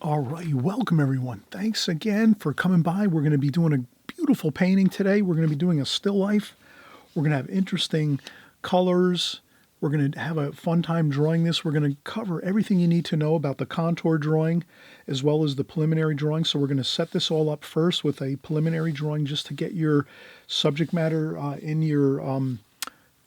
All right, welcome everyone. Thanks again for coming by. We're going to be doing a beautiful painting today. We're going to be doing a still life. We're going to have interesting colors. We're going to have a fun time drawing this. We're going to cover everything you need to know about the contour drawing as well as the preliminary drawing. So we're going to set this all up first with a preliminary drawing just to get your subject matter in your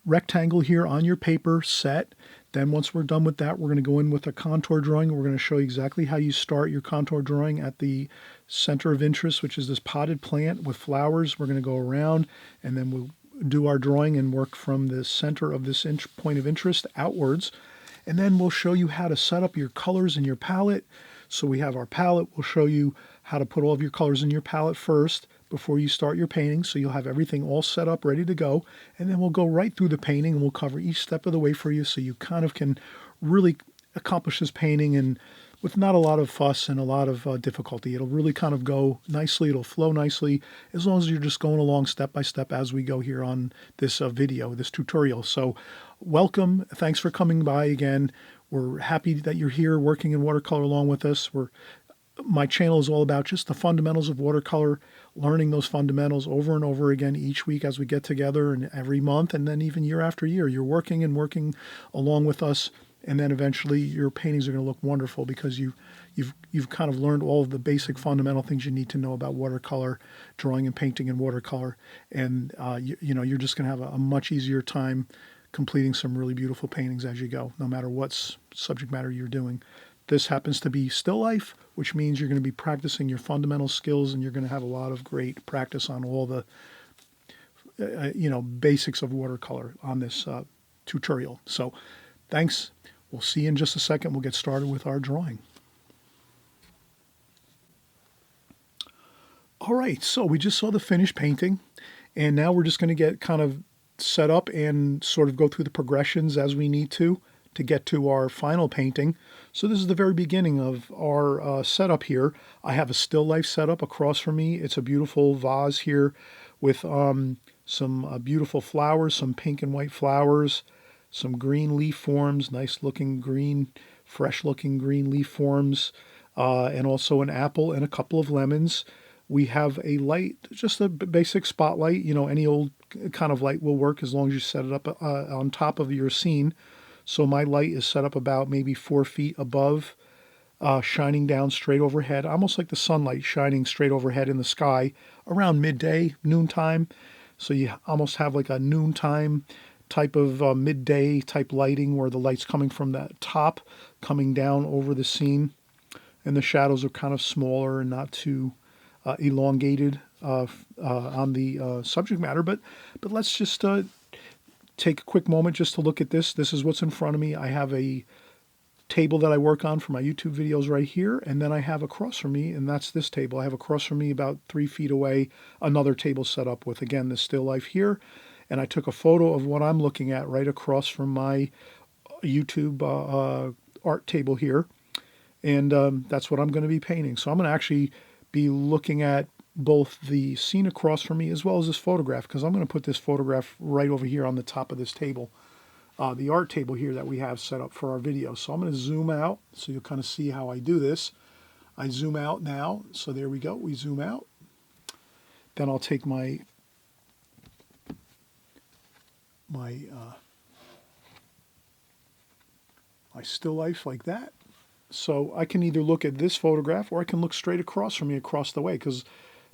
rectangle here on your paper set. Then once we're done with that, we're going to go in with a contour drawing. We're going to show you exactly how you start your contour drawing at the center of interest, which is this potted plant with flowers. We're going to go around and then we'll do our drawing and work from the center of this point of interest outwards. And then we'll show you how to set up your colors in your palette. So we have our palette. We'll show you how to put all of your colors in your palette first before you start your painting, so you'll have everything all set up, ready to go. And then we'll go right through the painting and we'll cover each step of the way for you so you kind of can really accomplish this painting and with not a lot of fuss and a lot of difficulty. It'll really kind of go nicely. It'll flow nicely as long as you're just going along step by step as we go here on this video, this tutorial. So welcome. Thanks for coming by again. We're happy that you're here working in watercolor along with us. My channel is all about just the fundamentals of watercolor, learning those fundamentals over and over again each week as we get together and every month, and then even year after year. You're working and working along with us, and then eventually your paintings are going to look wonderful because you've kind of learned all of the basic fundamental things you need to know about watercolor, drawing and painting in watercolor, and you're just going to have a much easier time completing some really beautiful paintings as you go, no matter what subject matter you're doing. This happens to be still life, which means you're going to be practicing your fundamental skills and you're going to have a lot of great practice on all the basics of watercolor on this tutorial. So thanks. We'll see you in just a second. We'll get started with our drawing. All right, so we just saw the finished painting, and now we're just going to get kind of set up and sort of go through the progressions as we need to get to our final painting. So this is the very beginning of our setup here. I have a still life setup across from me. It's a beautiful vase here with some beautiful flowers, some pink and white flowers, some green leaf forms, nice looking green, fresh looking green leaf forms, and also an apple and a couple of lemons. We have a light, just a basic spotlight. Any old kind of light will work as long as you set it up on top of your scene. So my light is set up about maybe 4 feet above, shining down straight overhead, almost like the sunlight shining straight overhead in the sky around midday, noontime. So you almost have like a noontime type of midday type lighting where the light's coming from the top, coming down over the scene. And the shadows are kind of smaller and not too elongated on the subject matter. But let's just take a quick moment just to look at this. This is what's in front of me. I have a table that I work on for my YouTube videos right here, and then I have across from me, and that's this table. I have across from me about 3 feet away another table set up with, again, the still life here. And I took a photo of what I'm looking at right across from my YouTube art table here, and that's what I'm going to be painting. So I'm going to actually be looking at both the scene across from me as well as this photograph, because I'm going to put this photograph right over here on the top of this table, the art table here that we have set up for our video. So I'm going to zoom out so you'll kind of see how I do this. I zoom out now, so there we go, we zoom out. Then I'll take my still life like that. So I can either look at this photograph or I can look straight across from me across the way, because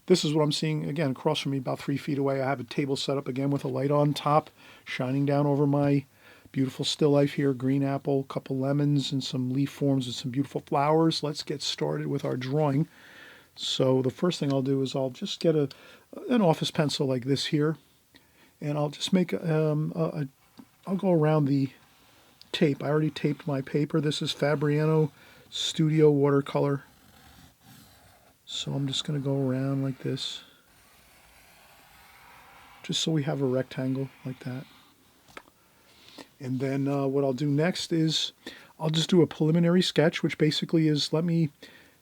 this is what I'm seeing, again, across from me about 3 feet away. I have a table set up again with a light on top, shining down over my beautiful still life here, green apple, a couple lemons, and some leaf forms and some beautiful flowers. Let's get started with our drawing. So the first thing I'll do is I'll just get an office pencil like this here, and I'll just make I'll go around the tape. I already taped my paper. This is Fabriano Studio Watercolor. So I'm just going to go around like this, just so we have a rectangle like that. And then what I'll do next is I'll just do a preliminary sketch, which basically is, let me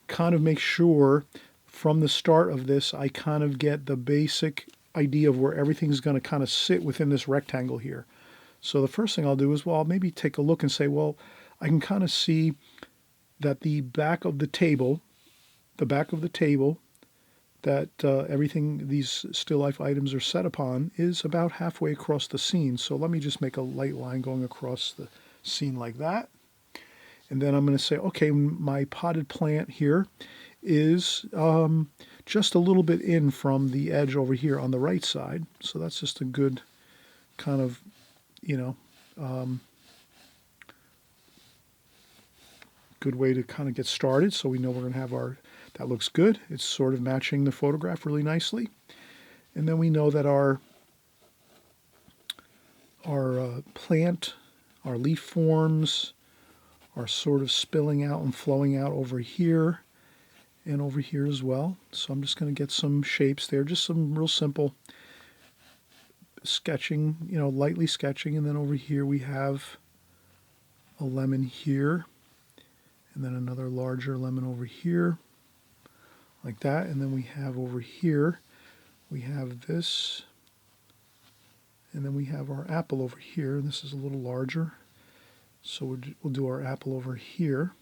kind of make sure from the start of this I kind of get the basic idea of where everything's going to kind of sit within this rectangle here. So the first thing I'll do is, well, I'll maybe take a look and say, well, I can kind of see that the back of the table the back of the table that everything, these still life items are set upon, is about halfway across the scene. So let me just make a light line going across the scene like that. And then I'm going to say, okay, my potted plant here is just a little bit in from the edge over here on the right side. So that's just a good kind of, you know, good way to kind of get started. So we know we're going to have our, that looks good. It's sort of matching the photograph really nicely. And then we know that our plant, our leaf forms are sort of spilling out and flowing out over here and over here as well. So I'm just going to get some shapes there, just some real simple sketching, you know, lightly sketching. And then over here we have a lemon here, and then another larger lemon over here, like that. And then we have over here, we have this, and then we have our apple over here, and this is a little larger. So we'll do our apple over here.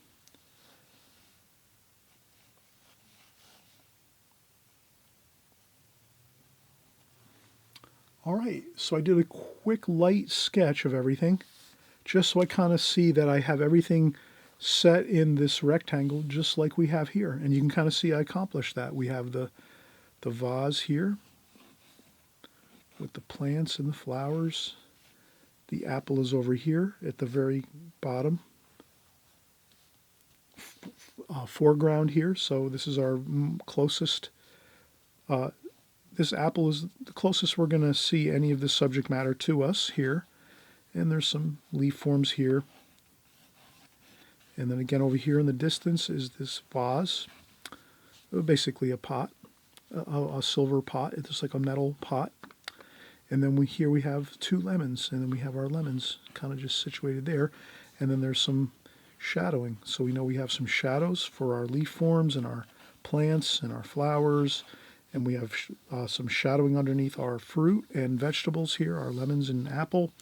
All right, so I did a quick light sketch of everything, just so I kind of see that I have everything set in this rectangle just like we have here. And you can kind of see I accomplished that. We have the vase here with the plants and the flowers. The apple is over here at the very bottom foreground here. So this is our closest, this apple is the closest we're going to see any of this subject matter to us here. And there's some leaf forms here. And then again over here in the distance is this vase, basically a pot, a silver pot. It's just like a metal pot. And then here we have two lemons, and then we have our lemons kind of just situated there. And then there's some shadowing. So we know we have some shadows for our leaf forms and our plants and our flowers. And we have some shadowing underneath our fruit and vegetables here, our lemons and apple.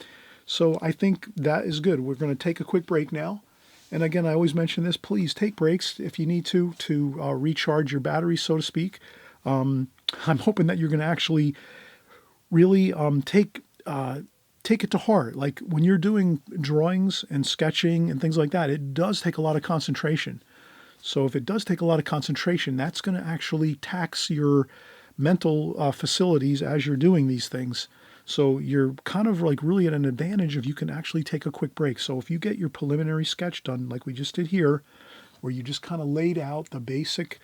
So I think that is good. We're going to take a quick break now. And again, I always mention this, please take breaks if you need to recharge your batteries, so to speak. I'm hoping that you're going to actually really take it to heart. Like when you're doing drawings and sketching and things like that, it does take a lot of concentration. So if it does take a lot of concentration, that's going to actually tax your mental facilities as you're doing these things. So you're kind of like really at an advantage if you can actually take a quick break. So if you get your preliminary sketch done like we just did here, where you just kind of laid out the basic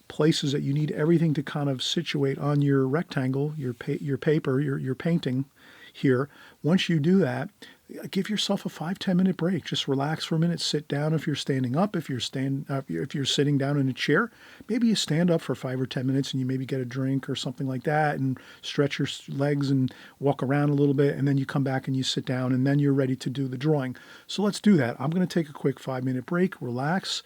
places that you need everything to kind of situate on your rectangle, your paper, your painting here. Once you do that, give yourself a 5-10 minute break. Just relax for a minute, sit down if you're standing up. If you're sitting down in a chair, maybe you stand up for 5 or 10 minutes and you maybe get a drink or something like that and stretch your legs and walk around a little bit, and then you come back and you sit down and then you're ready to do the drawing. So let's do that. I'm going to take a quick 5-minute break, relax,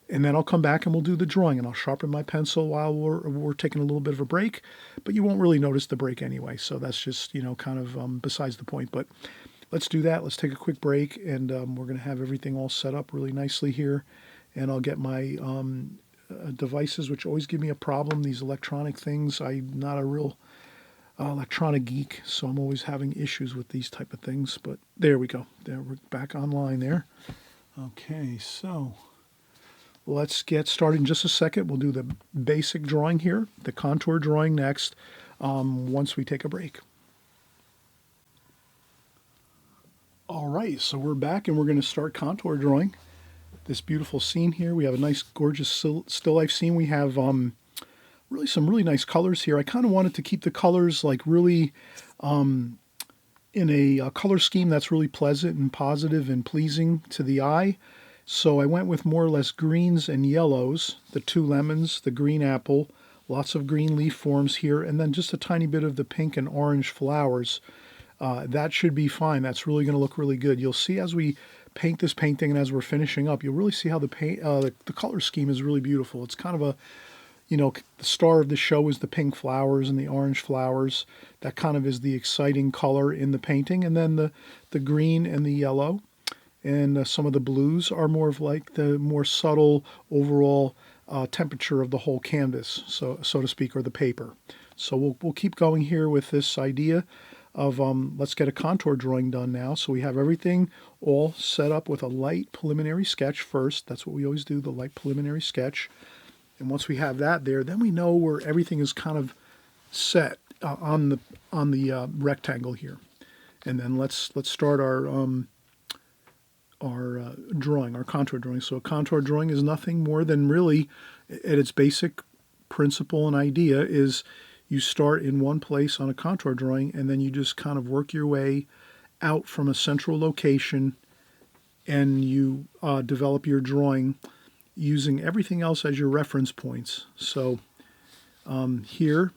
and then I'll come back and we'll do the drawing, and I'll sharpen my pencil while we're taking a little bit of a break, but you won't really notice the break anyway. So that's just, kind of besides the point. But let's do that. Let's take a quick break, and we're going to have everything all set up really nicely here. And I'll get my devices, which always give me a problem, these electronic things. I'm not a real electronic geek, so I'm always having issues with these type of things. But there we go. There, we're back online there. Okay, so let's get started in just a second. We'll do the basic drawing here, the contour drawing next, once we take a break. All right, so we're back and we're going to start contour drawing this beautiful scene here. We have a nice, gorgeous still life scene. We have really some really nice colors here. I kind of wanted to keep the colors like really in a color scheme that's really pleasant and positive and pleasing to the eye. So I went with more or less greens and yellows, the two lemons, the green apple, lots of green leaf forms here, and then just a tiny bit of the pink and orange flowers. That should be fine. That's really going to look really good. You'll see as we paint this painting and as we're finishing up, you'll really see how the color scheme is really beautiful. It's kind of a, the star of the show is the pink flowers and the orange flowers. That kind of is the exciting color in the painting. And then the green and the yellow and some of the blues are more of like the more subtle overall temperature of the whole canvas, so to speak, or the paper. So we'll keep going here with this idea of let's get a contour drawing done now. So we have everything all set up with a light preliminary sketch first. That's what we always do, the light preliminary sketch. And once we have that there, then we know where everything is kind of set on the rectangle here. And then let's start our drawing, our contour drawing. So a contour drawing is nothing more than, really, at its basic principle and idea, is you start in one place on a contour drawing, and then you just kind of work your way out from a central location, and you develop your drawing using everything else as your reference points. So here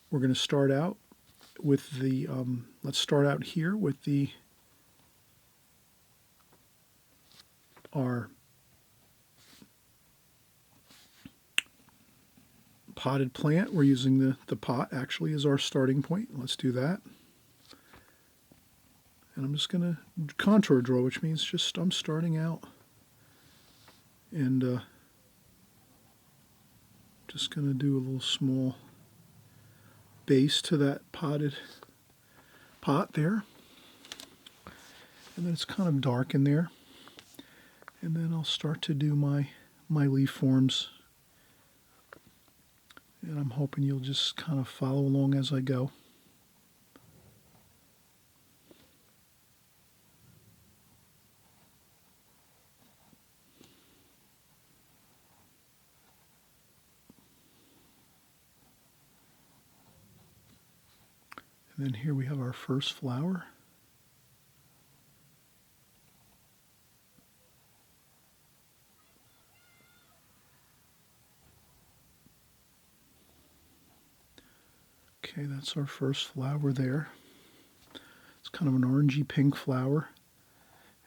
we're going to start out with the, let's start out here with our potted plant. We're using the pot actually as our starting point. Let's do that. And I'm just going to contour draw, which means just I'm starting out and just going to do a little small base to that potted pot there. And then it's kind of dark in there. And then I'll start to do my leaf forms. And I'm hoping you'll just kind of follow along as I go. And then here we have our first flower. Okay, that's our first flower there. It's kind of an orangey pink flower.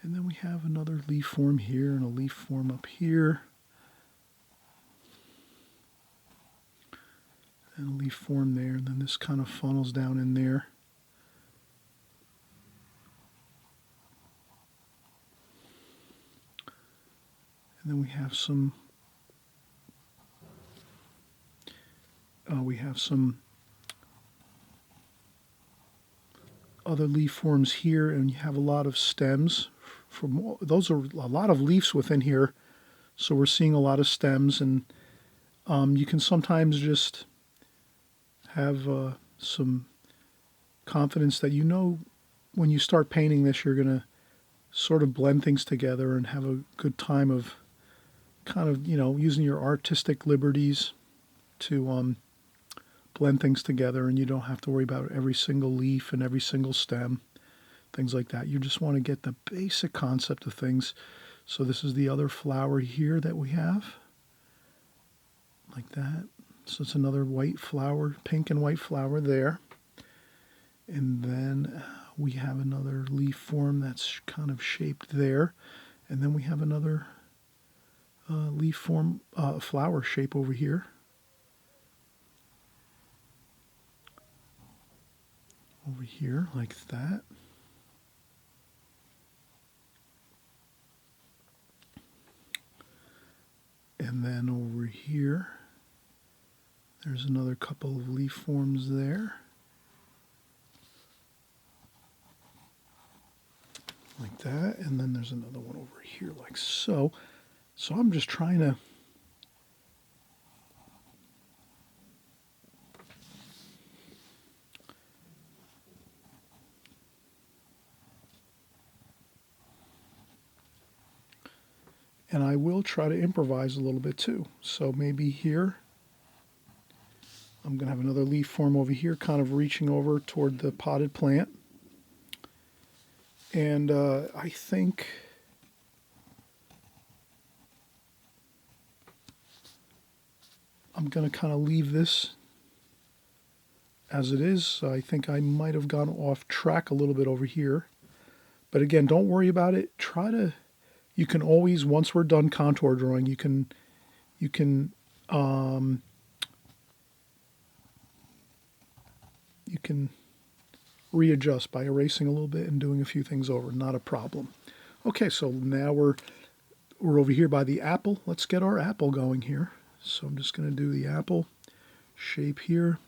And then we have another leaf form here and a leaf form up here. And a leaf form there, and then this kind of funnels down in there. And then we have some other leaf forms here, and you have a lot of stems. Those are a lot of leaves within here, so we're seeing a lot of stems, and you can sometimes just have some confidence that when you start painting this, you're going to sort of blend things together and have a good time of kind of, using your artistic liberties to blend things together, and you don't have to worry about every single leaf and every single stem, things like that. You just want to get the basic concept of things. So this is the other flower here that we have, like that. So it's another white flower, pink and white flower there. And then we have another leaf form that's kind of shaped there. And then we have another leaf form, flower shape over here. Over here, like that. And then over here, there's another couple of leaf forms there. Like that. And then there's another one over here like so. So I'm just trying to and I will try to improvise a little bit too. So maybe here I'm going to have another leaf form over here, kind of reaching over toward the potted plant. And I think I'm going to kind of leave this as it is. I think I might have gone off track a little bit over here. But again, don't worry about it. You can always, once we're done contour drawing, you can readjust by erasing a little bit and doing a few things over. Not a problem. Okay, so now we're over here by the apple. Let's get our apple going here. So I'm just going to do the apple shape here.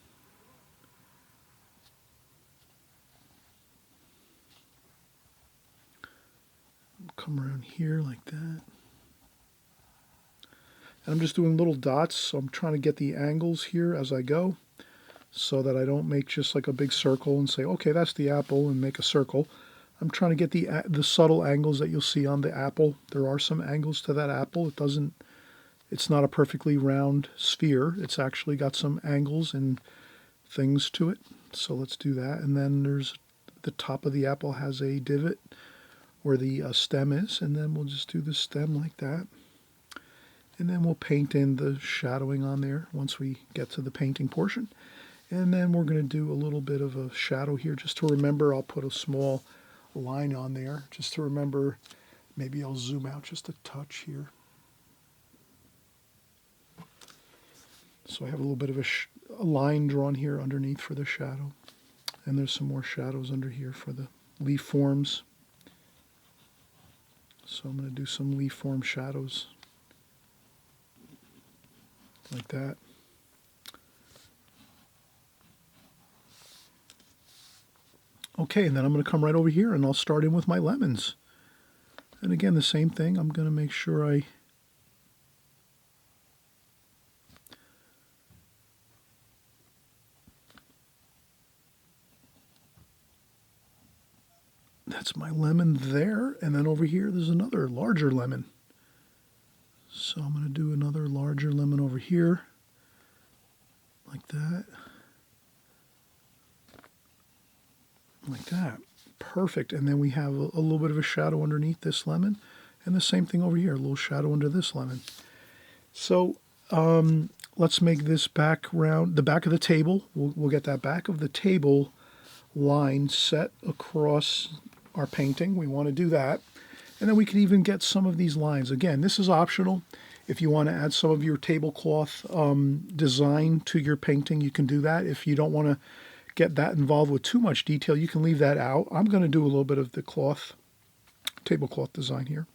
Come around here like that. And I'm just doing little dots, so I'm trying to get the angles here as I go so that I don't make just like a big circle and say, okay, that's the apple, and make a circle. I'm trying to get the subtle angles that you'll see on the apple. There are some angles to that apple. It's not a perfectly round sphere. It's actually got some angles and things to it. So let's do that. And then there's the top of the apple has a divot where the stem is, and then we'll just do the stem like that. And then we'll paint in the shadowing on there once we get to the painting portion. And then we're going to do a little bit of a shadow here just to remember. I'll put a small line on there just to remember. Maybe I'll zoom out just a touch here. So I have a little bit of a line drawn here underneath for the shadow. And there's some more shadows under here for the leaf forms. So I'm going to do some leaf form shadows like that. Okay, and then I'm going to come right over here and I'll start in with my lemons. And again, the same thing. I'm going to make sure that's my lemon there. And then over here, there's another larger lemon. So I'm going to do another larger lemon over here, like that. Like that. Perfect. And then we have a little bit of a shadow underneath this lemon. And the same thing over here, a little shadow under this lemon. So let's make this background, the back of the table. We'll get that back of the table line set across our painting. We want to do that. And then we can even get some of these lines. Again, this is optional. If you want to add some of your tablecloth design to your painting, you can do that. If you don't want to get that involved with too much detail, you can leave that out. I'm going to do a little bit of the tablecloth design here.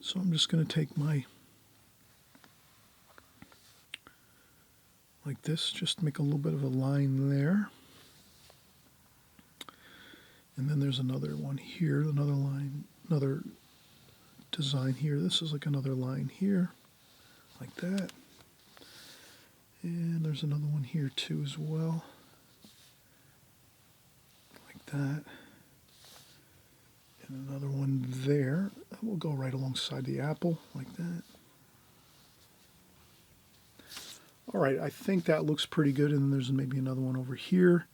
So I'm just going to take my, like this, just make a little bit of a line there. And then there's another one here, another line, another design here. This is like another line here, like that. And there's another one here too as well, like that. And another one there. That will go right alongside the apple, like that. All right, I think that looks pretty good. And then there's maybe another one over here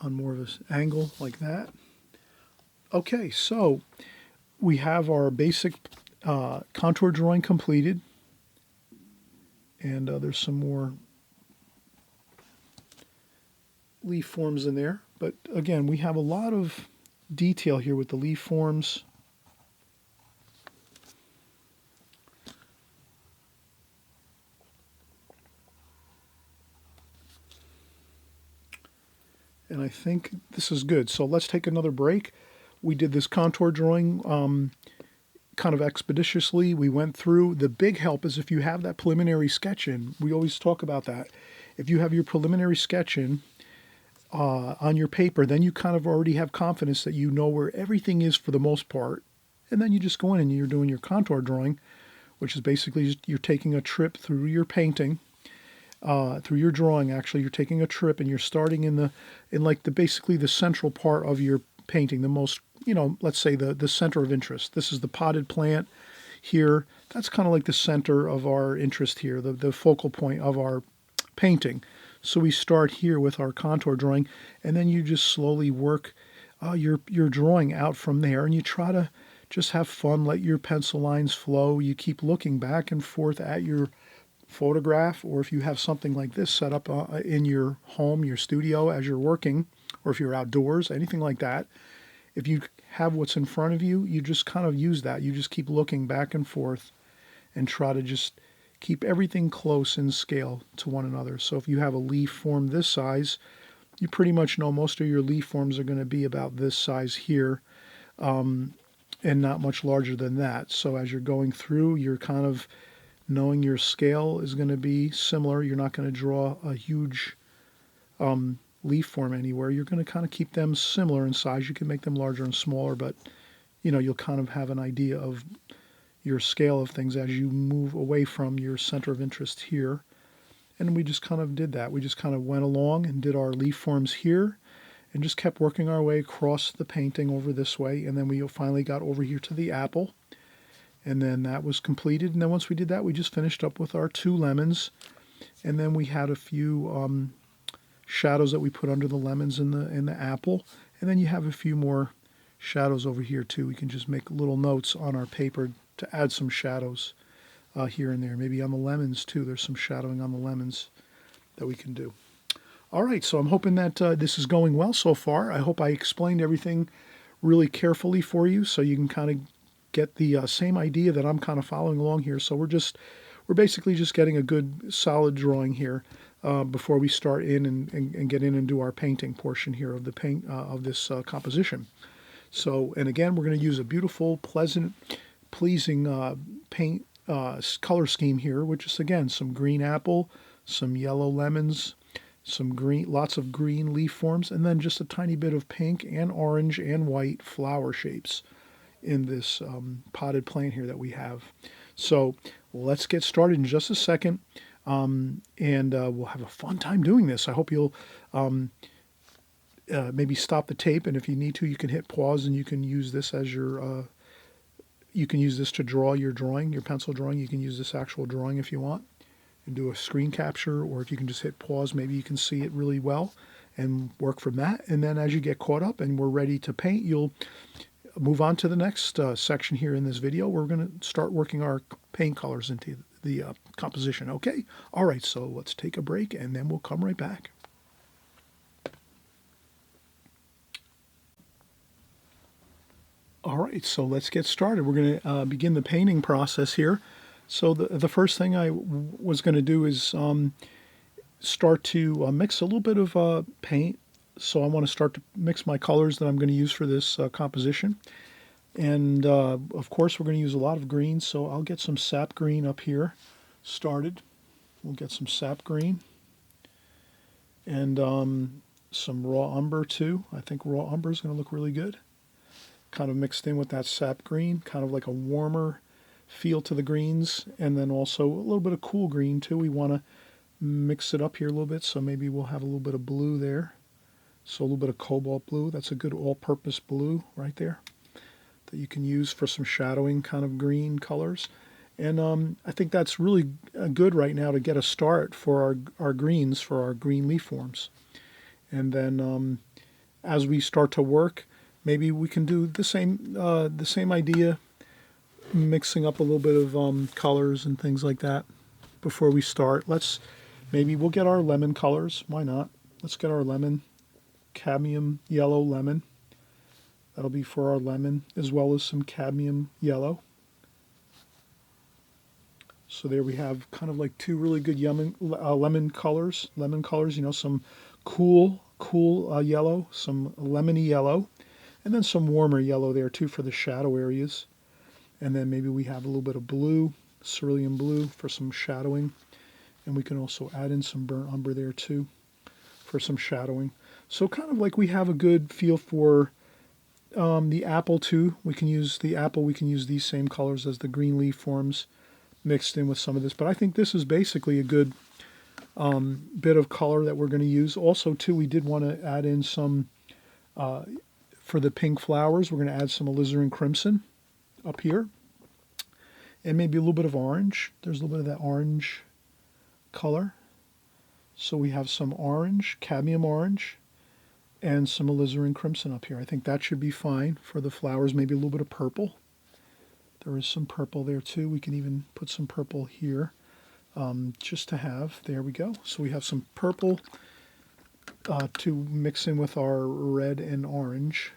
on more of an angle, like that. Okay, so we have our basic contour drawing completed. And there's some more leaf forms in there. But again, we have a lot of detail here with the leaf forms. And I think this is good. So let's take another break. We did this contour drawing kind of expeditiously. We went through. The big help is if you have that preliminary sketch in. We always talk about that. If you have your preliminary sketch in on your paper, then you kind of already have confidence that you know where everything is for the most part. And then you just go in and you're doing your contour drawing, which is basically just you're taking a trip through your painting, through your drawing. Actually, you're taking a trip and you're starting in basically the central part of your painting, the most, let's say the center of interest. This is the potted plant here. That's kind of like the center of our interest here, the focal point of our painting. So we start here with our contour drawing, and then you just slowly work your drawing out from there, and you try to just have fun, let your pencil lines flow. You keep looking back and forth at your photograph, or if you have something like this set up in your home, your studio as you're working, or if you're outdoors, anything like that, if you have what's in front of you, you just kind of use that. You just keep looking back and forth and try to just keep everything close in scale to one another. So if you have a leaf form this size, you pretty much know most of your leaf forms are going to be about this size here. and not much larger than that. So as you're going through, you're kind of knowing your scale is going to be similar. You're not going to draw a huge leaf form anywhere. You're going to kind of keep them similar in size. You can make them larger and smaller, but you'll kind of have an idea of your scale of things as you move away from your center of interest here. And we just kind of did that. We just kind of went along and did our leaf forms here and just kept working our way across the painting over this way. And then we finally got over here to the apple. And then that was completed. And then once we did that, we just finished up with our 2 lemons. And then we had a few shadows that we put under the lemons in the apple. And then you have a few more shadows over here too. We can just make little notes on our paper to add some shadows here and there. Maybe on the lemons too. There's some shadowing on the lemons that we can do. All right, so I'm hoping that this is going well so far. I hope I explained everything really carefully for you so you can kind of get the same idea that I'm kind of following along here. So we're basically just getting a good solid drawing here before we start in and get in and do our painting portion here of the paint of this composition. So, and again, we're going to use a beautiful, pleasant, pleasing paint color scheme here, which is again some green apple, some yellow lemons, some green, lots of green leaf forms, and then just a tiny bit of pink and orange and white flower shapes in this potted plant here that we have. So let's get started in just a second, and we'll have a fun time doing this. I hope you'll maybe stop the tape, and if you need to, you can hit pause and you can use this as your you can use this to draw your drawing, your pencil drawing. You can use this actual drawing if you want and do a screen capture, or if you can just hit pause, maybe you can see it really well and work from that. And then as you get caught up and we're ready to paint, you'll move on to the next section here in this video. We're going to start working our paint colors into the composition. Okay? All right, so let's take a break and then we'll come right back. All right, so let's get started. We're going to begin the painting process here. So the first thing I was going to do is start to mix a little bit of paint. So I want to start to mix my colors that I'm going to use for this composition. And of course we're going to use a lot of green, so I'll get some sap green up here started. We'll get some sap green. And some raw umber too. I think raw umber is going to look really good. Kind of mixed in with that sap green, kind of like a warmer feel to the greens, and then also a little bit of cool green too. We want to mix it up here a little bit, so maybe we'll have a little bit of blue there. So a little bit of cobalt blue. That's a good all-purpose blue right there that you can use for some shadowing kind of green colors. And I think that's really good right now to get a start for our greens, for our green leaf forms. And then as we start to work, maybe we can do the same idea, mixing up a little bit of colors and things like that before we start. Maybe we'll get our lemon colors. Why not? Let's get our lemon, cadmium yellow lemon. That'll be for our lemon, as well as some cadmium yellow. So there we have kind of like 2 really good lemon colors. Some cool yellow, some lemony yellow, and then some warmer yellow there too for the shadow areas. And then maybe we have a little bit of blue, cerulean blue for some shadowing. And we can also add in some burnt umber there too for some shadowing. So kind of like we have a good feel for the apple too. We can use the apple, we can use these same colors as the green leaf forms mixed in with some of this. But I think this is basically a good bit of color that we're going to use. Also too, we did want to add in some, for the pink flowers, we're going to add some alizarin crimson up here. And maybe a little bit of orange. There's a little bit of that orange color. So we have some orange, cadmium orange, and some alizarin crimson up here. I think that should be fine for the flowers. Maybe a little bit of purple. There is some purple there too. We can even put some purple here just to have. There we go. So we have some purple to mix in with our red and orange.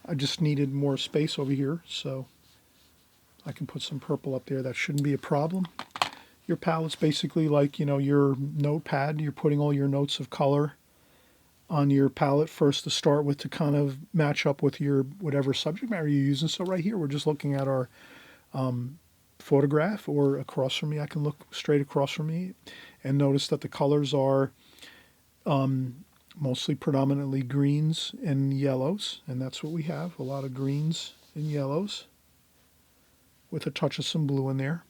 I just needed more space over here, so I can put some purple up there. That shouldn't be a problem. Your palette's basically like, your notepad. You're putting all your notes of color on your palette first to start with to kind of match up with your whatever subject matter you're using. So right here, we're just looking at our photograph, or across from me, I can look straight across from me and notice that the colors are mostly predominantly greens and yellows, and that's what we have, a lot of greens and yellows with a touch of some blue in there.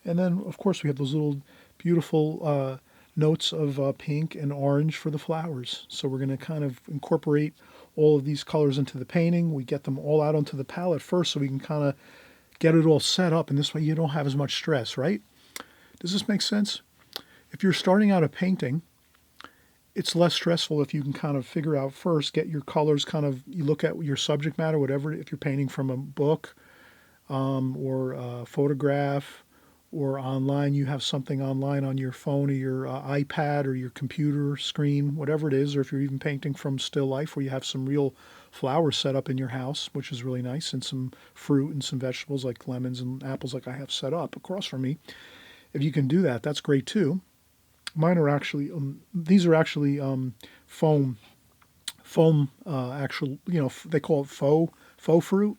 And then, of course, we have those little beautiful notes of pink and orange for the flowers. So we're going to kind of incorporate all of these colors into the painting. We get them all out onto the palette first so we can kind of get it all set up, and this way you don't have as much stress, right? Does this make sense? If you're starting out a painting, it's less stressful if you can kind of figure out first, get your colors kind of, you look at your subject matter, whatever, if you're painting from a book or a photograph, or online, you have something online on your phone or your iPad or your computer screen, whatever it is, or if you're even painting from still life where you have some real flowers set up in your house, which is really nice, and some fruit and some vegetables like lemons and apples like I have set up across from me. If you can do that, that's great too. Mine are actually, these are actually foam, actual, they call it faux fruit.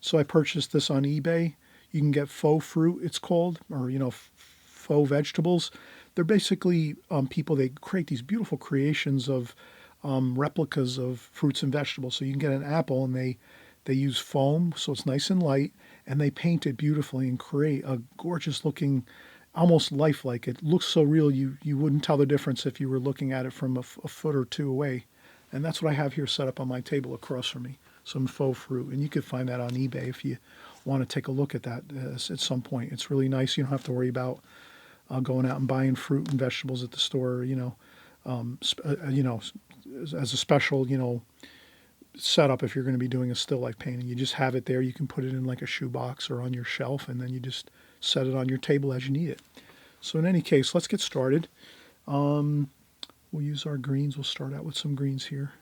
So I purchased this on eBay. You can get faux fruit, it's called, or, faux vegetables. They're basically people, they create these beautiful creations of replicas of fruits and vegetables. So you can get an apple, and they use foam, so it's nice and light, and they paint it beautifully and create a gorgeous looking, almost lifelike. It looks so real, you wouldn't tell the difference if you were looking at it from a foot or two away. And that's what I have here set up on my table across from me, some faux fruit. And you could find that on eBay if you want to take a look at that at some point. It's really nice. You don't have to worry about going out and buying fruit and vegetables at the store, as a special, setup if you're going to be doing a still life painting. You just have it there. You can put it in like a shoebox or on your shelf, and then you just set it on your table as you need it. So in any case, let's get started. We'll use our greens. We'll start out with some greens here.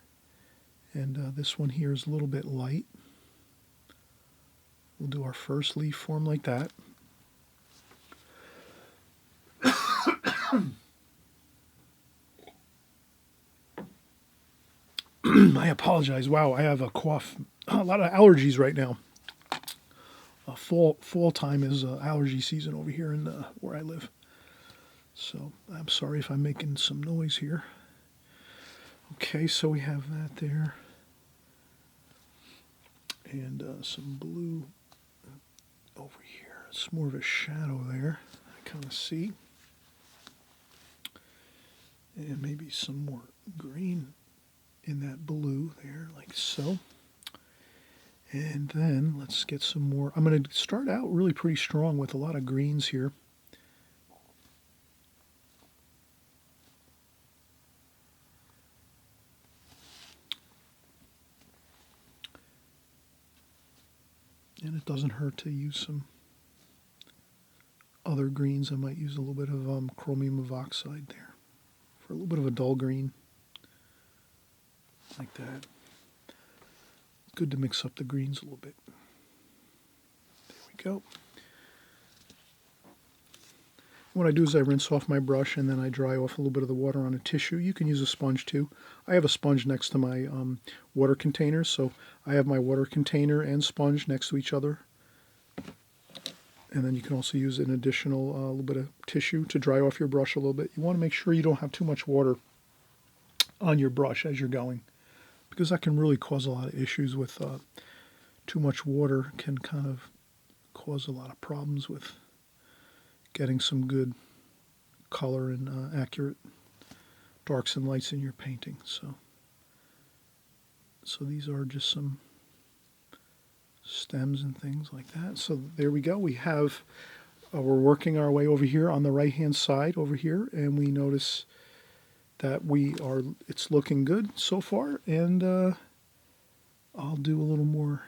And this one here is a little bit light. We'll do our first leaf form like that. I apologize. Wow, I have a cough. A lot of allergies right now. Fall time is allergy season over here in where I live. So I'm sorry if I'm making some noise here. Okay, so we have that there. And some blue over here. It's more of a shadow there, I kind of see. And maybe some more green in that blue there, like so. And then let's get some more. I'm going to start out really pretty strong with a lot of greens here. And it doesn't hurt to use some other greens. I might use a little bit of chromium of oxide there for a little bit of a dull green, like that. Good to mix up the greens a little bit. There we go. What I do is I rinse off my brush, and then I dry off a little bit of the water on a tissue. You can use a sponge too. I have a sponge next to my water containers, so I have my water container and sponge next to each other. And then you can also use an additional little bit of tissue to dry off your brush a little bit. You want to make sure you don't have too much water on your brush as you're going, because that can really cause a lot of issues with too much water. Can kind of cause a lot of problems with getting some good color and accurate darks and lights in your painting. So these are just some stems and things like that. So there we go. We have, we're working our way over here on the right hand side over here, and we notice that it's looking good so far. And I'll do a little more.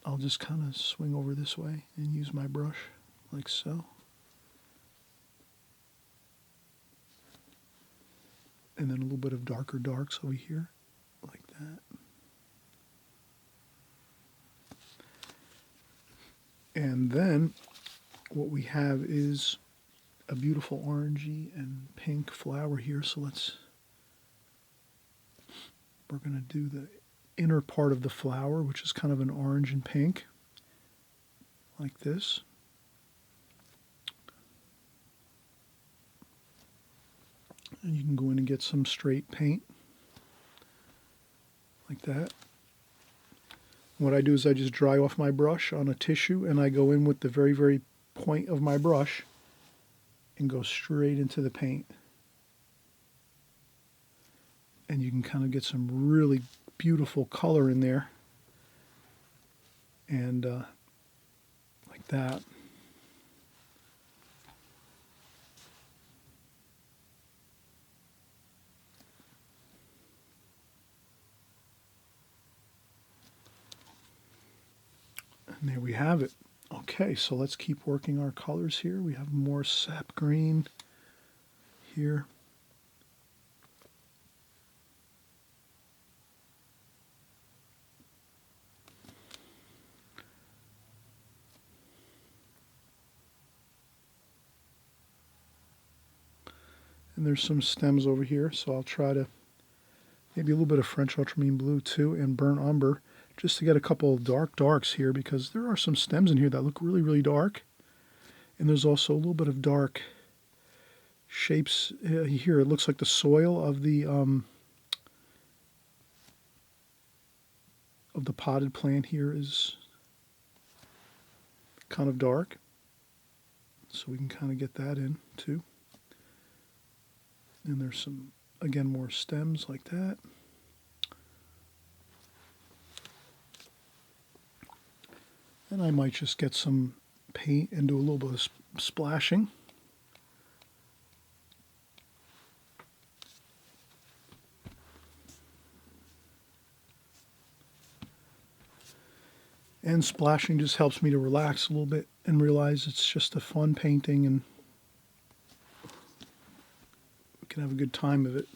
I'll just kind of swing over this way and use my brush like so. And then a little bit of darker darks over here, like that. And then what we have is a beautiful orangey and pink flower here. So let's We're going to do the inner part of the flower, which is kind of an orange and pink, like this. And you can go in and get some straight paint, like that. What I do is I just dry off my brush on a tissue, and I go in with the very, very point of my brush and go straight into the paint. And you can kind of get some really beautiful color in there. And like that. And there we have it. Okay, so let's keep working our colors here. We have more sap green here. And there's some stems over here, so I'll try to maybe a little bit of French ultramarine blue too, and burnt umber, just to get a couple of darks here, because there are some stems in here that look really, really dark. And there's also a little bit of dark shapes here. It looks like the soil of the potted plant here is kind of dark. So we can kind of get that in too. And there's some, again, more stems like that. And I might just get some paint and do a little bit of splashing. And splashing just helps me to relax a little bit and realize it's just a fun painting, and we can have a good time of it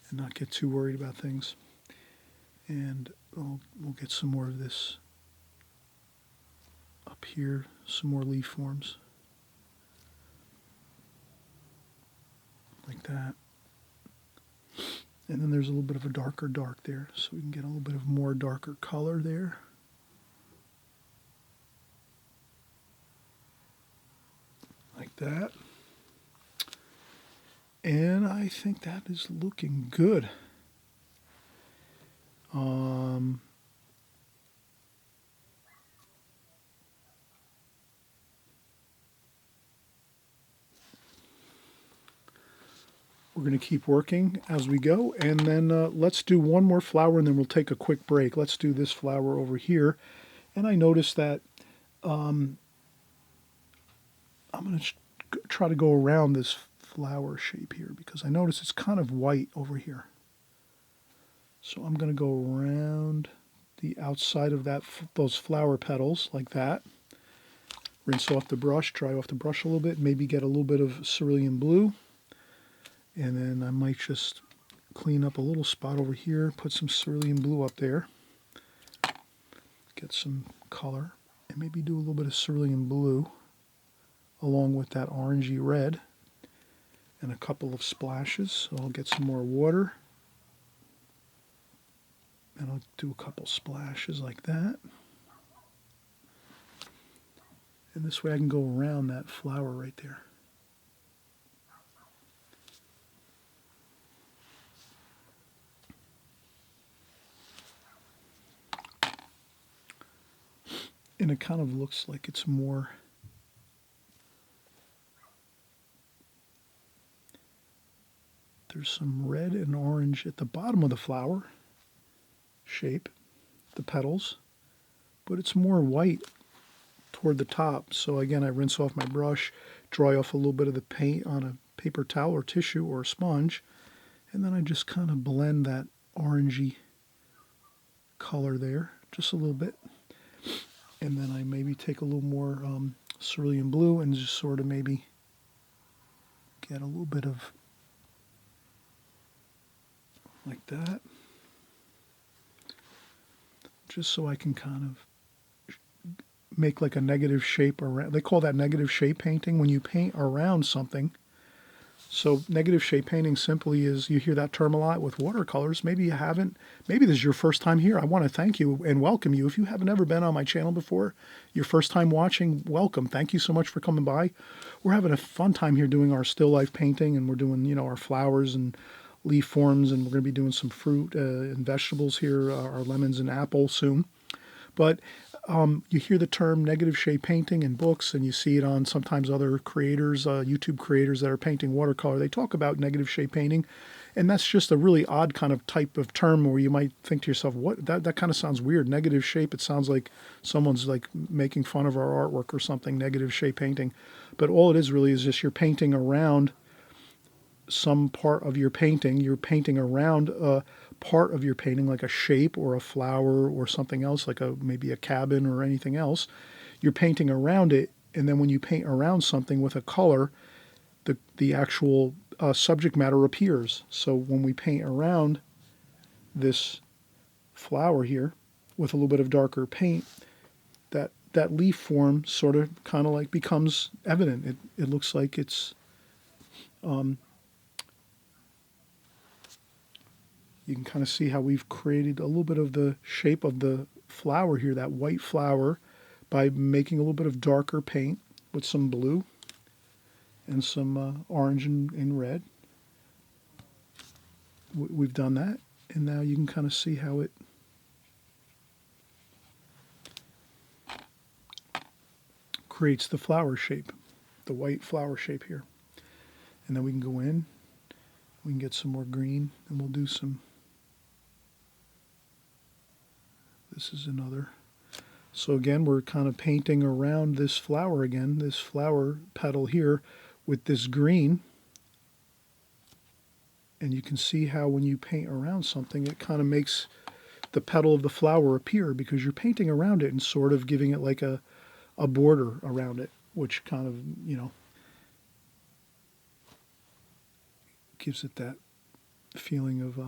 and not get too worried about things. And we'll get some more of this up here, some more leaf forms like that. And then there's a little bit of a darker dark there, so we can get a little bit of more darker color there. Like that. And I think that is looking good. We're going to keep working as we go, and then let's do one more flower, and then we'll take a quick break. Let's do this flower over here. And I noticed that I'm going to try to go around this flower shape here, because I notice it's kind of white over here. So I'm going to go around the outside of those flower petals like that. Rinse off the brush, dry off the brush a little bit, maybe get a little bit of cerulean blue. And then I might just clean up a little spot over here, put some cerulean blue up there, get some color, and maybe do a little bit of cerulean blue along with that orangey red, and a couple of splashes. So I'll get some more water, and I'll do a couple splashes like that. And this way I can go around that flower right there. And it kind of looks like it's more there's some red and orange at the bottom of the flower shape, the petals, but it's more white toward the top. So again, I rinse off my brush, dry off a little bit of the paint on a paper towel or tissue or a sponge, and then I just kind of blend that orangey color there, just a little bit. And then I maybe take a little more cerulean blue and just sort of maybe get a little bit of like that, just so I can kind of make like a negative shape around. They call that negative shape painting, when you paint around something So negative shade painting simply is, you hear that term a lot with watercolors. Maybe you haven't. Maybe this is your first time here. I want to thank you and welcome you. If you haven't ever been on my channel before, your first time watching, welcome. Thank you so much for coming by. We're having a fun time here doing our still life painting, and we're doing, you know, our flowers and leaf forms, and we're going to be doing some fruit and vegetables here, our lemons and apple soon. But you hear the term negative shade painting in books, and you see it on sometimes other creators, YouTube creators that are painting watercolor. They talk about negative shade painting, and that's just a really odd kind of type of term where you might think to yourself, "What? That kind of sounds weird." Negative shape. It sounds like someone's like making fun of our artwork or something. Negative shade painting, but all it is really is just you're painting around some part of your painting. You're painting around a part of your painting, like a shape or a flower or something else, like maybe a cabin or anything else. You're painting around it, and then when you paint around something with a color, the actual subject matter appears. So when we paint around this flower here with a little bit of darker paint, that leaf form sort of kind of like becomes evident. It looks like it's you can kind of see how we've created a little bit of the shape of the flower here, that white flower, by making a little bit of darker paint with some blue and some orange and red. We've done that, and now you can kind of see how it creates the flower shape, the white flower shape here. And then we can go in, we can get some more green, and we'll do some. This is another. So again, we're kind of painting around this flower again, this flower petal here with this green. And you can see how when you paint around something, it kind of makes the petal of the flower appear, because you're painting around it and sort of giving it like a border around it, which kind of, you know, gives it that feeling of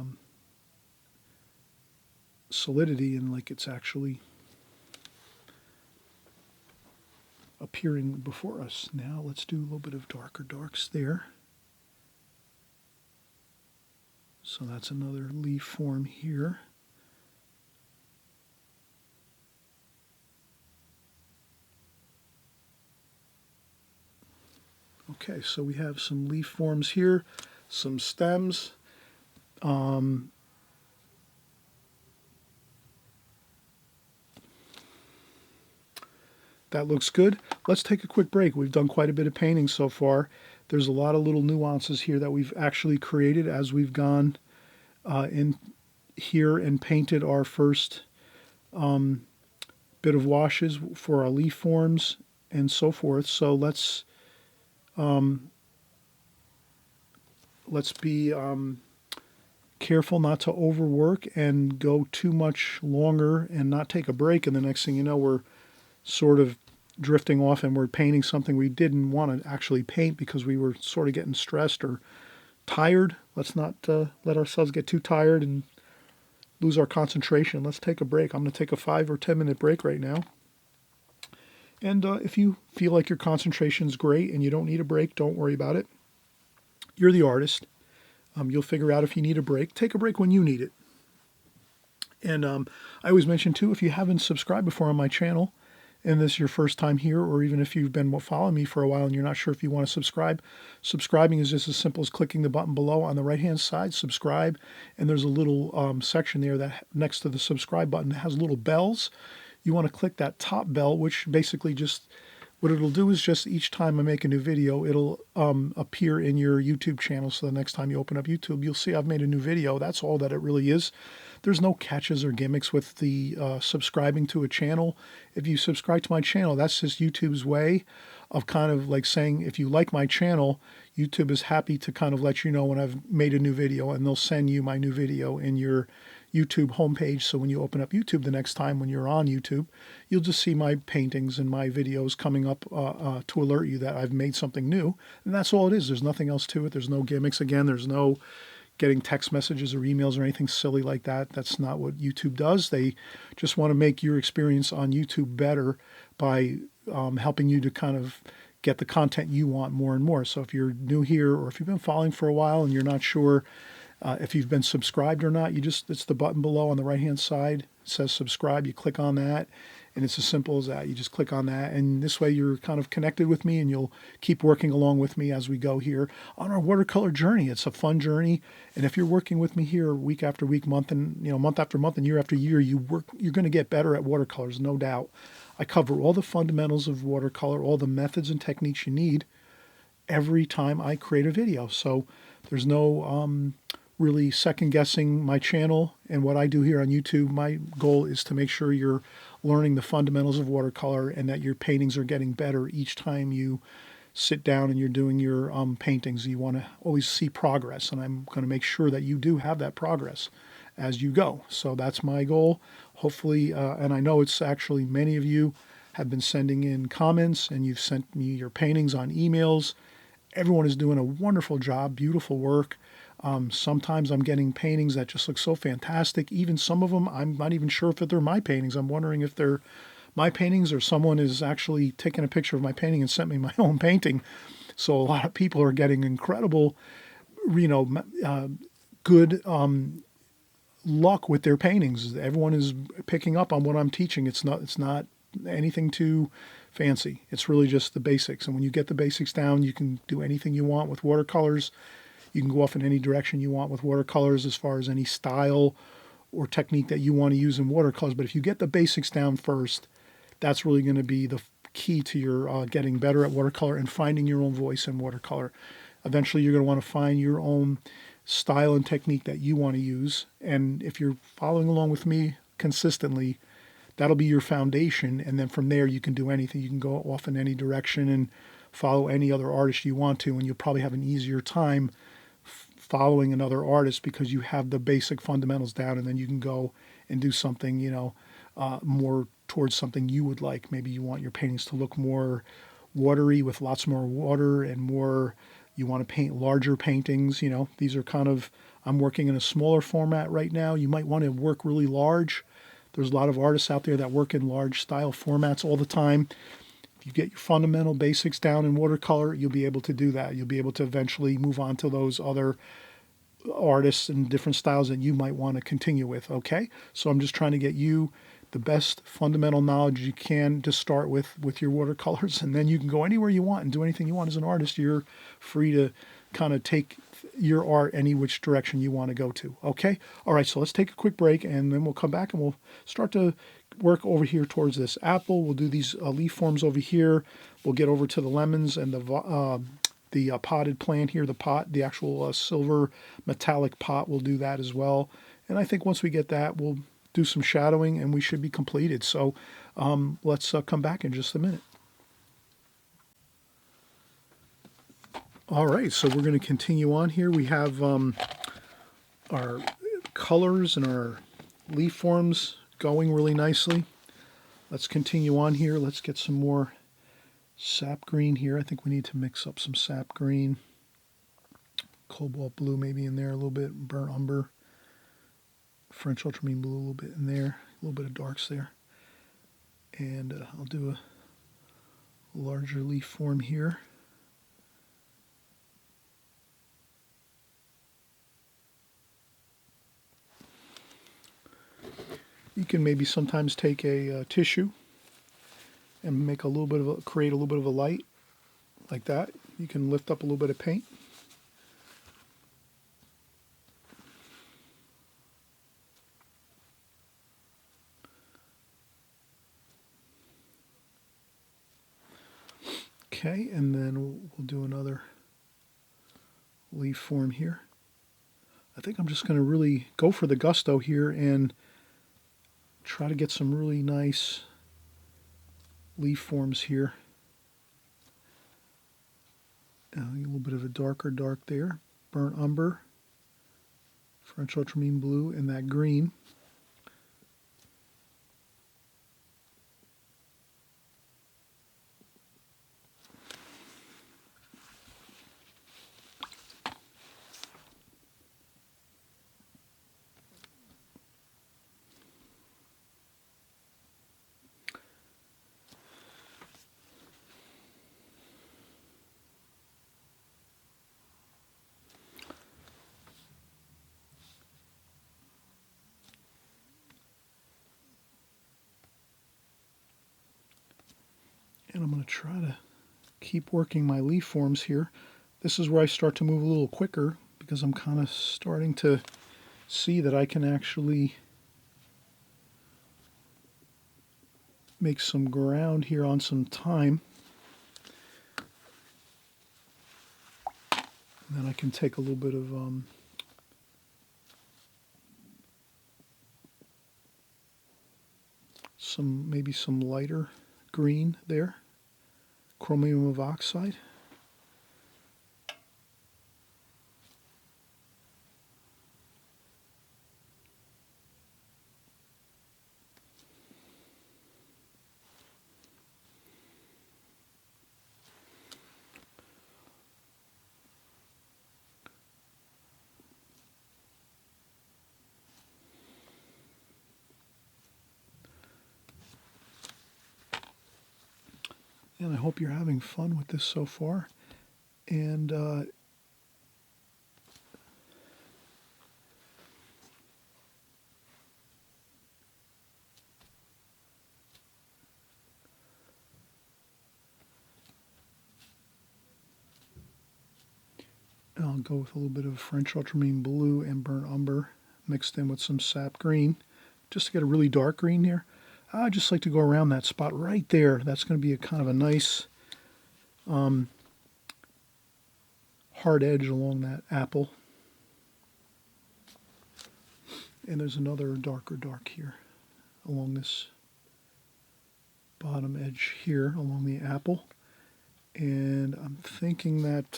solidity, and like it's actually appearing before us. Now let's do a little bit of darker darks there. So that's another leaf form here. Okay, so we have some leaf forms here, some stems. That looks good. Let's take a quick break. We've done quite a bit of painting so far. There's a lot of little nuances here that we've actually created as we've gone in here and painted our first bit of washes for our leaf forms and so forth. So let's be careful not to overwork and go too much longer and not take a break. And the next thing you know, we're sort of drifting off and we're painting something we didn't want to actually paint because we were sort of getting stressed or tired. Let's not let ourselves get too tired and lose our concentration. Let's take a break. I'm going to take a 5 or 10 minute break right now. And if you feel like your concentration's great and you don't need a break, don't worry about it. You're the artist. You'll figure out if you need a break. Take a break when you need it. And I always mention too, if you haven't subscribed before on my channel, and this is your first time here, or even if you've been following me for a while and you're not sure if you want to subscribe, subscribing is just as simple as clicking the button below on the right-hand side, subscribe, and there's a little section there that next to the subscribe button that has little bells. You want to click that top bell, which basically just, what it'll do is just each time I make a new video, it'll appear in your YouTube channel. So the next time you open up YouTube, you'll see I've made a new video. That's all that it really is. There's no catches or gimmicks with the subscribing to a channel. If you subscribe to my channel, that's just YouTube's way of kind of like saying, if you like my channel, YouTube is happy to kind of let you know when I've made a new video, and they'll send you my new video in your YouTube homepage. So when you open up YouTube the next time when you're on YouTube, you'll just see my paintings and my videos coming up to alert you that I've made something new. And that's all it is. There's nothing else to it. There's no gimmicks. Again, there's no getting text messages or emails or anything silly like that. That's not what YouTube does. They just want to make your experience on YouTube better by helping you to kind of get the content you want more and more. So if you're new here, or if you've been following for a while and you're not sure if you've been subscribed or not, it's the button below on the right hand side. It says subscribe. You click on that, and it's as simple as that. You just click on that, and this way you're kind of connected with me, and you'll keep working along with me as we go here on our watercolor journey. It's a fun journey, and if you're working with me here week after week, month after month, and year after year, you're going to get better at watercolors, no doubt. I cover all the fundamentals of watercolor, all the methods and techniques you need every time I create a video. So there's no really second guessing my channel and what I do here on YouTube. My goal is to make sure you're learning the fundamentals of watercolor and that your paintings are getting better each time you sit down and you're doing your paintings. You want to always see progress, and I'm going to make sure that you do have that progress as you go. So that's my goal. Hopefully, and I know it's actually many of you have been sending in comments, and you've sent me your paintings on emails. Everyone is doing a wonderful job, beautiful work. Sometimes I'm getting paintings that just look so fantastic. Even some of them, I'm not even sure if they're my paintings. I'm wondering if they're my paintings or someone is actually taking a picture of my painting and sent me my own painting. So a lot of people are getting incredible, good luck with their paintings. Everyone is picking up on what I'm teaching. It's not anything too fancy. It's really just the basics. And when you get the basics down, you can do anything you want with watercolors. You can go off in any direction you want with watercolors as far as any style or technique that you want to use in watercolors. But if you get the basics down first, that's really going to be the key to your getting better at watercolor and finding your own voice in watercolor. Eventually, you're going to want to find your own style and technique that you want to use. And if you're following along with me consistently, that'll be your foundation. And then from there, you can do anything. You can go off in any direction and follow any other artist you want to, and you'll probably have an easier time following another artist because you have the basic fundamentals down, and then you can go and do something, more towards something you would like. Maybe you want your paintings to look more watery with lots more water and more, you want to paint larger paintings. These are I'm working in a smaller format right now. You might want to work really large. There's a lot of artists out there that work in large style formats all the time. If you get your fundamental basics down in watercolor, you'll be able to do that. You'll be able to eventually move on to those other artists and different styles that you might want to continue with, okay? So I'm just trying to get you the best fundamental knowledge you can to start with your watercolors, and then you can go anywhere you want and do anything you want as an artist. You're free to kind of take your art any which direction you want to go to, okay? All right, so let's take a quick break, and then we'll come back and we'll start to work over here towards this apple. We'll do these leaf forms over here. We'll get over to the lemons and the potted plant here, the actual silver metallic pot. We'll do that as well. And I think once we get that, we'll do some shadowing and we should be completed. So let's come back in just a minute. All right, so we're going to continue on here. We have our colors and our leaf forms going really nicely. Let's continue on here. Let's get some more sap green here. I think we need to mix up some sap green, cobalt blue maybe in there a little bit, burnt umber, French ultramarine blue a little bit in there, a little bit of darks there. And I'll do a larger leaf form here. You can maybe sometimes take a tissue and make create a little bit of a light like that. You can lift up a little bit of paint. Okay, and then we'll do another leaf form here. I think I'm just going to really go for the gusto here and try to get some really nice leaf forms here. A little bit of a darker dark there, burnt umber, French ultramarine blue, and that green. And I'm going to try to keep working my leaf forms here. This is where I start to move a little quicker because I'm kind of starting to see that I can actually make some ground here on some thyme. And then I can take a little bit of maybe some lighter green there, chromium of oxide. And I hope you're having fun with this so far. And I'll go with a little bit of French ultramarine blue and burnt umber mixed in with some sap green, just to get a really dark green here. I just like to go around that spot right there. That's going to be a kind of a nice hard edge along that apple. And there's another darker dark here along this bottom edge here along the apple. And I'm thinking that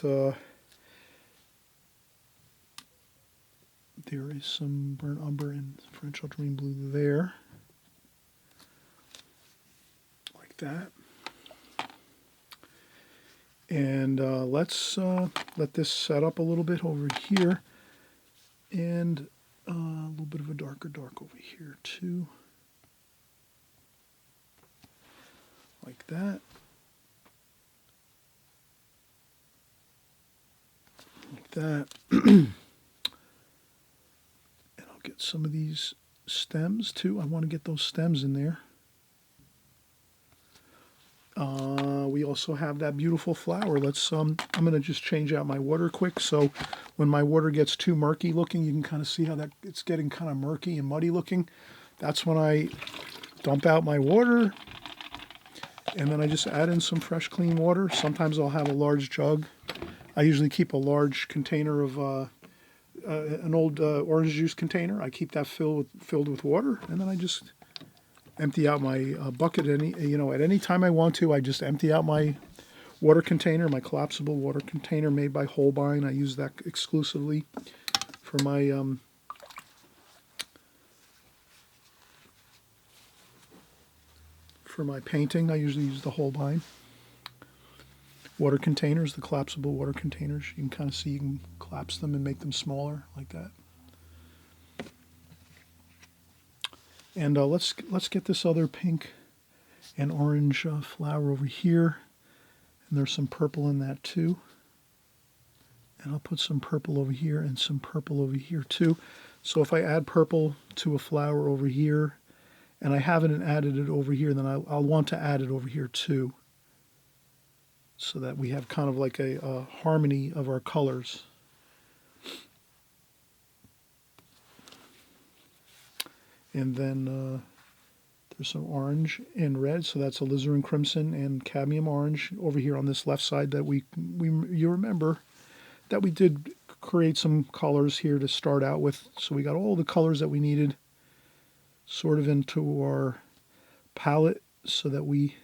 there is some burnt umber and French ultramarine blue there. Like that. And let's let this set up a little bit over here. And a little bit of a darker dark over here too. Like that. Like that. And I'll get some of these stems too. I want to get those stems in there. We also have that beautiful flower. Let's I'm going to just change out my water quick, so when my water gets too murky looking, you can kind of see how that it's getting kind of murky and muddy looking. That's when I dump out my water, and then I just add in some fresh clean water. Sometimes I'll have a large jug. I usually keep a large container of an old orange juice container. I keep that filled with water, and then I just empty out my bucket at any time I want to. I just empty out my water container, my collapsible water container made by Holbein. I use that exclusively for my painting. I usually use the Holbein water containers, the collapsible water containers. You can kind of see, you can collapse them and make them smaller like that. And let's get this other pink and orange flower over here. And there's some purple in that too. And I'll put some purple over here and some purple over here too. So if I add purple to a flower over here, and I haven't added it over here, then I'll want to add it over here too. So that we have kind of like a harmony of our colors. And then there's some orange and red, so that's alizarin crimson and cadmium orange over here on this left side that you remember that we did create some colors here to start out with. So we got all the colors that we needed sort of into our palette so that we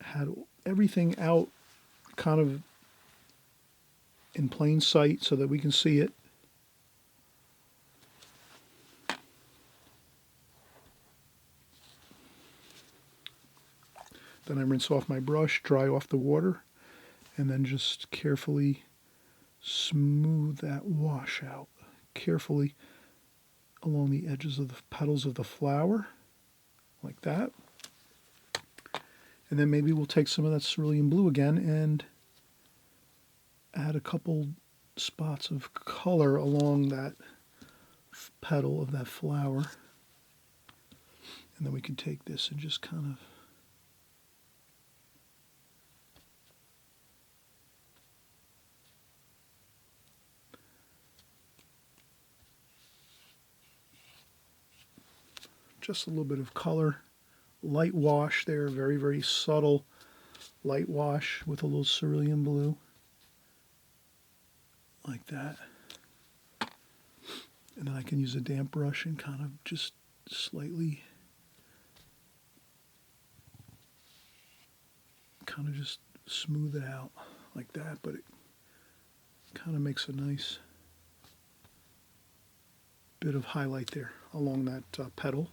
had everything out kind of in plain sight so that we can see it. Then I rinse off my brush, dry off the water, and then just carefully smooth that wash out carefully along the edges of the petals of the flower, like that. And then maybe we'll take some of that cerulean blue again and add a couple spots of color along that petal of that flower. And then we can take this and just kind of just a little bit of color, light wash there, very, very subtle light wash with a little cerulean blue, like that. And then I can use a damp brush and kind of just slightly, kind of just smooth it out like that, but it kind of makes a nice bit of highlight there along that petal.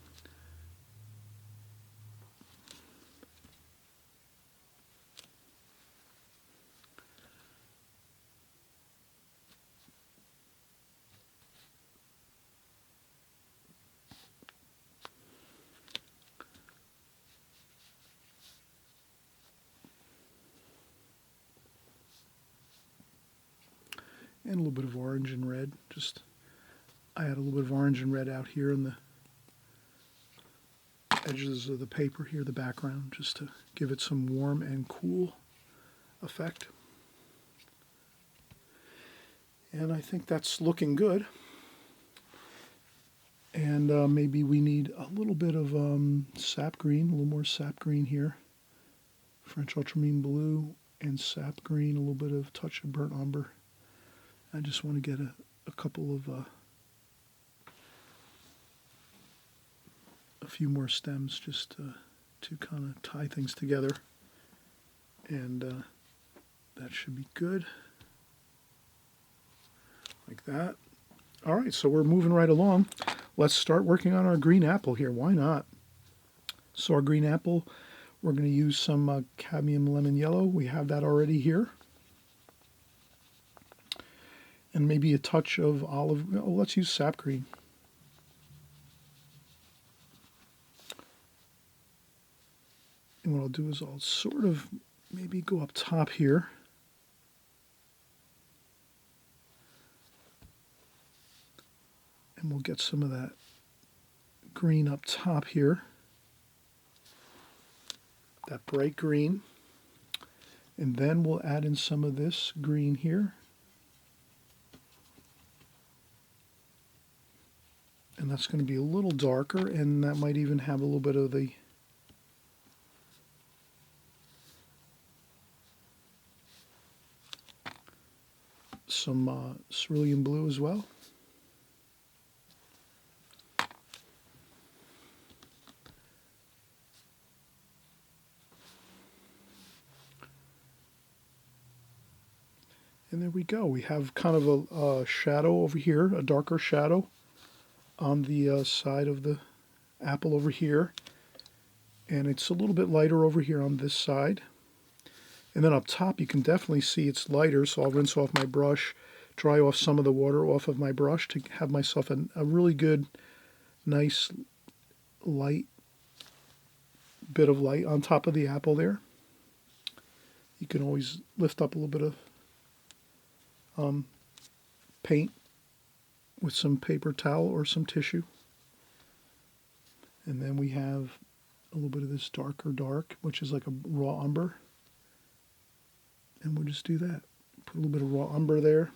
And a little bit of orange and red. Just I add a little bit of orange and red out here in the edges of the paper here, the background, just to give it some warm and cool effect. And I think that's looking good. And maybe we need a little bit of sap green, a little more sap green here. French ultramarine blue and sap green, a little bit of touch of burnt umber. I just want to get a couple of, a few more stems just to kind of tie things together. And that should be good. Like that. All right, so we're moving right along. Let's start working on our green apple here. Why not? So our green apple, we're going to use some cadmium lemon yellow. We have that already here. And maybe a touch of olive. Oh, let's use sap green. And what I'll do is I'll sort of maybe go up top here. And we'll get some of that green up top here. That bright green. And then we'll add in some of this green here. And that's going to be a little darker, and that might even have a little bit of the some cerulean blue as well. And there we go. We have kind of a shadow over here, a darker shadow on the side of the apple over here. And it's a little bit lighter over here on this side. And then up top you can definitely see it's lighter, so I'll rinse off my brush, dry off some of the water off of my brush to have myself a really good, nice light, bit of light on top of the apple there. You can always lift up a little bit of paint with some paper towel or some tissue. And then we have a little bit of this darker dark, which is like a raw umber. And we'll just do that. Put a little bit of raw umber there.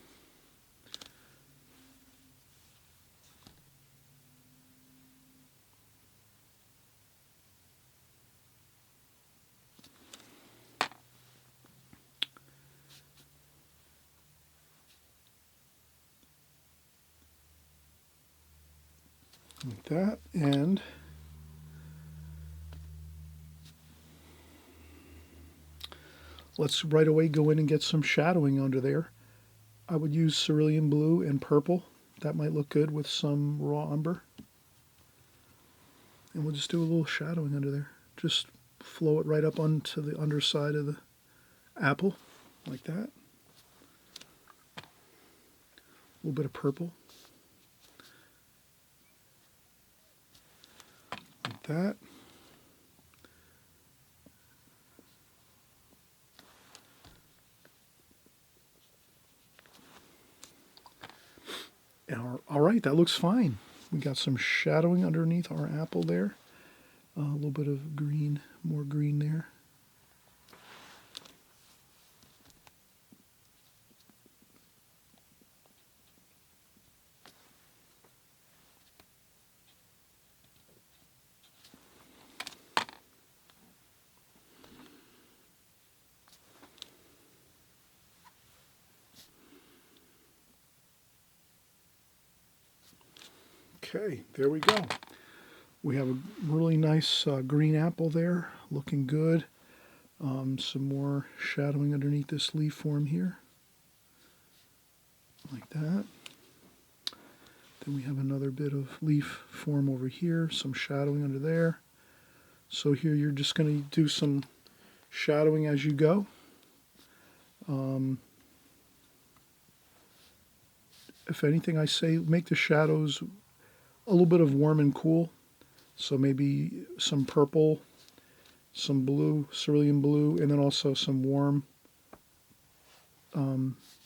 Like that. And let's right away go in and get some shadowing under there. I would use cerulean blue and purple. That might look good with some raw umber. And we'll just do a little shadowing under there. Just flow it right up onto the underside of the apple, like that. A little bit of purple. Like that. All right, that looks fine. We got some shadowing underneath our apple there. A little bit of green, more green there. Okay, there we go. We have a really nice green apple there, looking good. Some more shadowing underneath this leaf form here, like that. Then we have another bit of leaf form over here, some shadowing under there. So here you're just going to do some shadowing as you go. If anything, I say make the shadows a little bit of warm and cool. So maybe some purple, some blue, cerulean blue, and then also some warm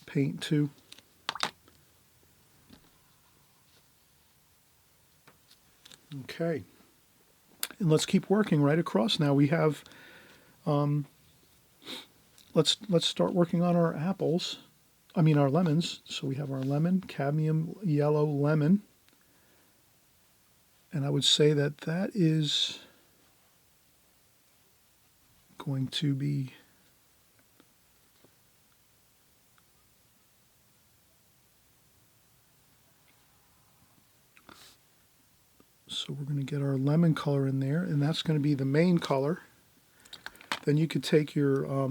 paint too. Okay, and let's keep working right across. Now we have, let's start working on our apples. I mean our lemons. So we have our lemon, cadmium yellow lemon, and I would say that that is going to be so we're going to get our lemon color in there, and that's going to be the main color. Then you could take your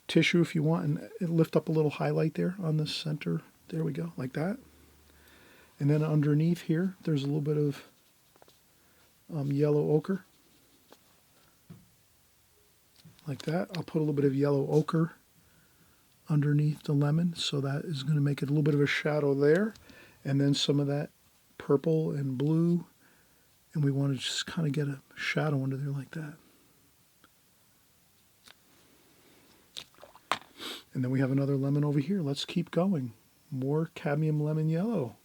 tissue if you want and lift up a little highlight there on the center. There we go, like that. And then underneath here, there's a little bit of yellow ochre, like that. I'll put a little bit of yellow ochre underneath the lemon, so that is going to make it a little bit of a shadow there. And then some of that purple and blue, and we want to just kind of get a shadow under there like that. And then we have another lemon over here. Let's keep going. More cadmium lemon yellow.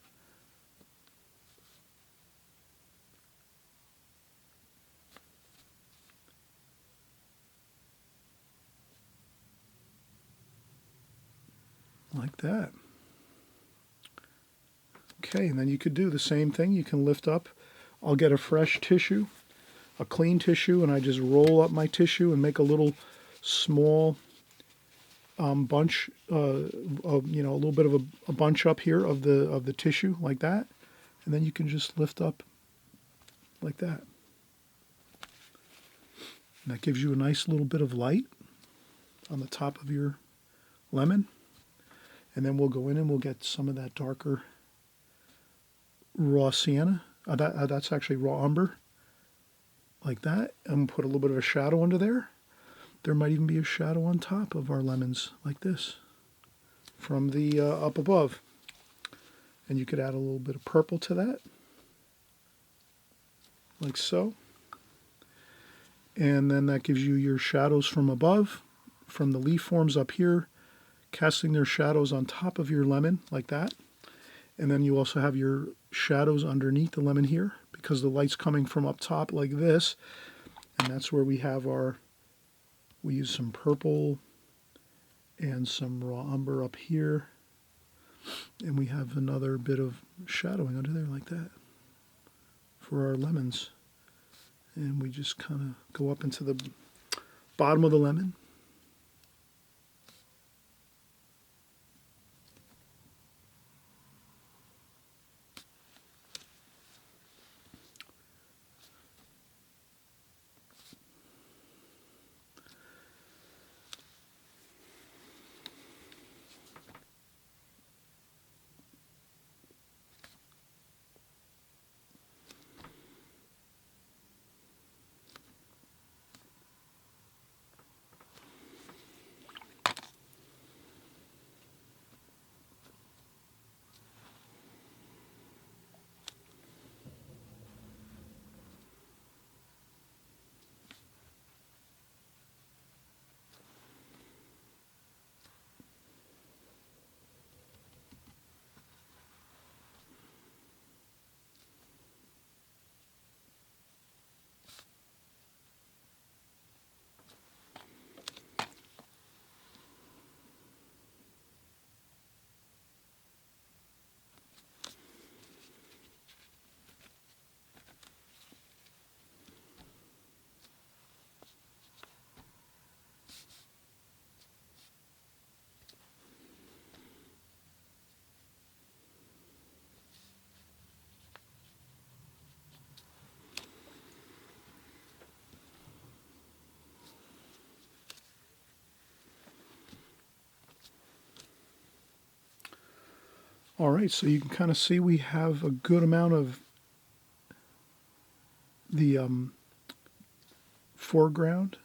Like that. Okay, and then you could do the same thing. You can lift up. I'll get a fresh tissue, a clean tissue, and I just roll up my tissue and make a little small bunch, of, a little bit of a bunch up here of the tissue, like that. And then you can just lift up like that. And that gives you a nice little bit of light on the top of your lemon. And then we'll go in and we'll get some of that darker raw sienna. That's actually raw umber, like that. And put a little bit of a shadow under there. There might even be a shadow on top of our lemons, like this, from the up above. And you could add a little bit of purple to that, like so. And then that gives you your shadows from above, from the leaf forms up here, casting their shadows on top of your lemon, like that. And then you also have your shadows underneath the lemon here, because the light's coming from up top like this. And that's where we have we use some purple and some raw umber up here. And we have another bit of shadowing under there like that for our lemons. And we just kind of go up into the bottom of the lemon. All right, so you can kind of see we have a good amount of the foreground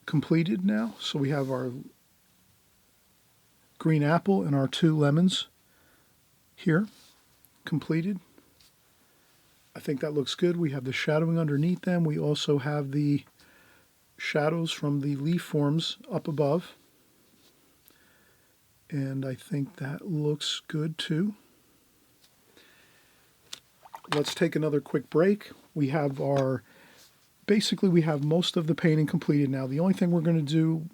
completed now. So we have our green apple and our 2 lemons here completed. I think that looks good. We have the shadowing underneath them. We also have the shadows from the leaf forms up above. And I think that looks good too. Let's take another quick break. We have basically we have most of the painting completed now. The only thing we're going to do